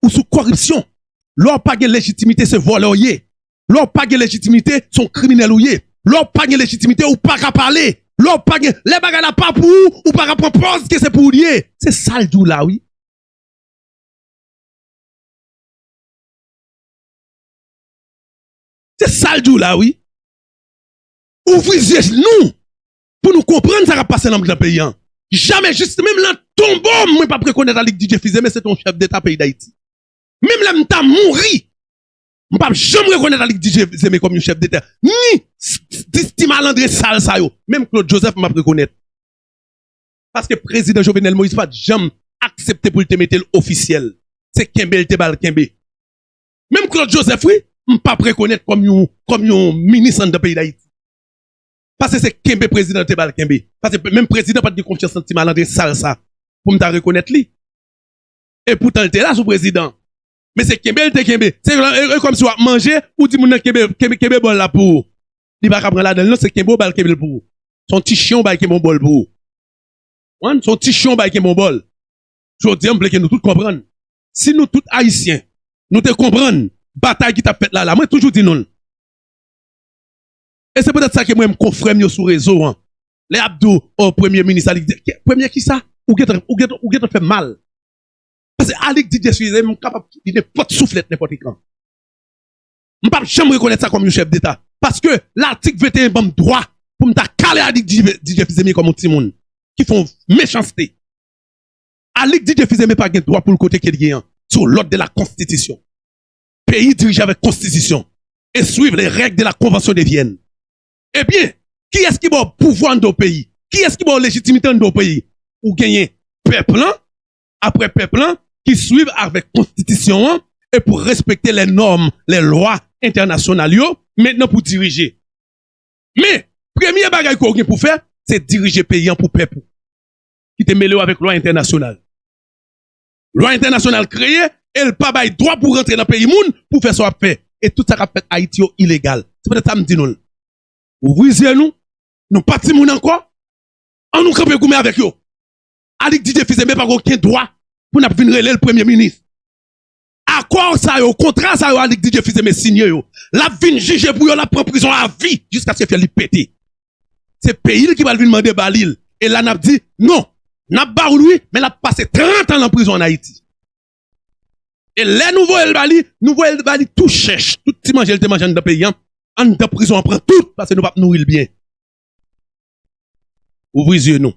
Speaker 2: Ou sous corruption. L'on pas de légitimité, c'est voleur. L'on pas de légitimité, son criminel ou l'on pas de légitimité ou pas qu'à parler. L'on pas de, les bagages n'a pas pour ou pas qu'à propose que c'est pour lier. C'est ça le tout là, oui. C'est ça le tout là, oui. Ouvrez nous pour nous comprendre ça va passer dans le pays. Jamais juste, même là, tombeau, moi pas reconnaître la Ligue DJ Fils mais c'est ton chef d'État pays d'Haïti. Même là, m'ta mouri. M'pa jamais reconnaître la Ligue DJ Fils comme un chef d'État. Ni, Stimal André Sal sa yo. Même Claude Joseph m'a reconnaître. Parce que président Jovenel Moïse pas jamais accepté pour le te mettre officiel. C'est Kembe te bal Kembe. Même Claude Joseph, oui, m'pa reconnaître comme un ministre de pays d'Haïti. Parce que c'est Kembe président de bal Kembe. Parce que même président pas de confiance en Stimal André Sal sa. Pour m'ta reconnaître lui. Et pourtant, il était là sous président. Mais c'est Kembe, c'est comme si on manger ou dit moun Kembe bol là pour. Il va prendre là dedans, c'est Kembe bal Kembe pour. Son petit chion bal Kembe bol pour. Son petit chion bal Kembe bol. Je dis on que nous tous comprendre. Si nous tous haïtiens, nous te comprendre bataille qui t'a fait là moi toujours dis non. Et c'est peut-être ça que moi me confrère mieux sur réseau Les Abdou au premier ministre premier qui ça ou get fait mal. Parce que Alik Didier Fils est capable de n'importe soufflette n'importe quand. Je ne peux jamais reconnaître ça comme un chef d'État. Parce que l'article 21 bon droit pour me caler Alik Didier Fils comme un petit monde qui font méchanceté. Alik Didier Fils n'est pas de droit pour le côté qu'il y a sur l'ordre de la Constitution. Pays dirigé avec Constitution et suivre les règles de la Convention de Vienne. Eh bien, qui est-ce qui va pouvoir dans nos pays? Qui est-ce qui va légitimité dans nos pays? Ou gagner peuple après peuple qui suivent avec constitution et pour respecter les normes, les lois internationales, maintenant pour diriger. Mais, premier bagage qu'on a pour faire, c'est diriger pays pour peuple. Qui te mêlé avec loi internationale. Loi internationale créée, elle pas bail droit pour rentrer dans le pays moun pour faire ça fait. Et tout ça qu'a fait Haïti illégal. C'est peut-être ça me dit nous. Ouvrez nous partis moun encore, on nous camper goumé avec eux. Alik Didier Fils mais pas aucun droit pour n'a venir le premier ministre. Accord ça yo, contrat ça yo Alik Didier Fils mais signé yo. La vinn juger pour yo la prend prison à vie jusqu'à ce qu'il pété. C'est pays qui va venir demander balil et là n'a dit non, n'a pas lui mais l'a passé 30 ans en prison en Haïti. Et les nouveaux El Bali tout cherche, tout petit manger le te mange dans le pays en de prison on prend tout parce que nous pas nourrir bien. Ouvrez les yeux nous.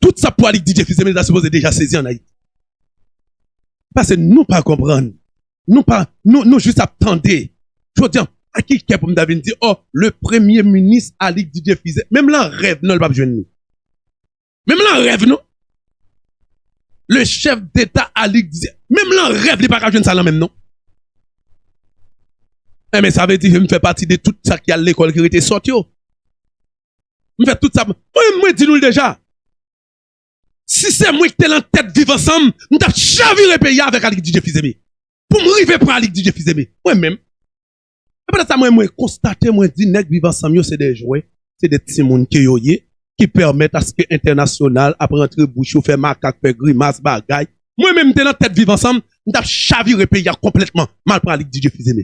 Speaker 2: Tout ça pour Alik Didier Fils mais supposé déjà saisi en Haïti. Parce que nous pas comprendre. Nous juste attendre. Je veux dire, à qui pour me dire, oh, le premier ministre Alik Didier Fils, même là, rêve, non, le pas besoin de nous. Même là, rêve, non. Le chef d'État Alik Didier, même là, rêve, il pas besoin de ça là même, non. Mais ça veut dire que je fais partie de tout ça qui a l'école qui était sorti. Je fais tout ça. Moi, dis-nous déjà. Si c'est moi qui t'ai en tête vivre ensemble, nous t'avons chaviré le pays avec Alik Didier Fils. Pour me river pour Alik Didier Fils. Moi-même. Et peut-être ça, moi, constater, moi, dit, nèg vivre ensemble, c'est des jouets, c'est des petits moun qui permettent à ce que international, après rentrer bouche, faire macaque, faire grimace, bagaille. Moi-même, t'es en tête vivre ensemble, nous t'avons chaviré le pays complètement. Mal pour Alik Didier Fils.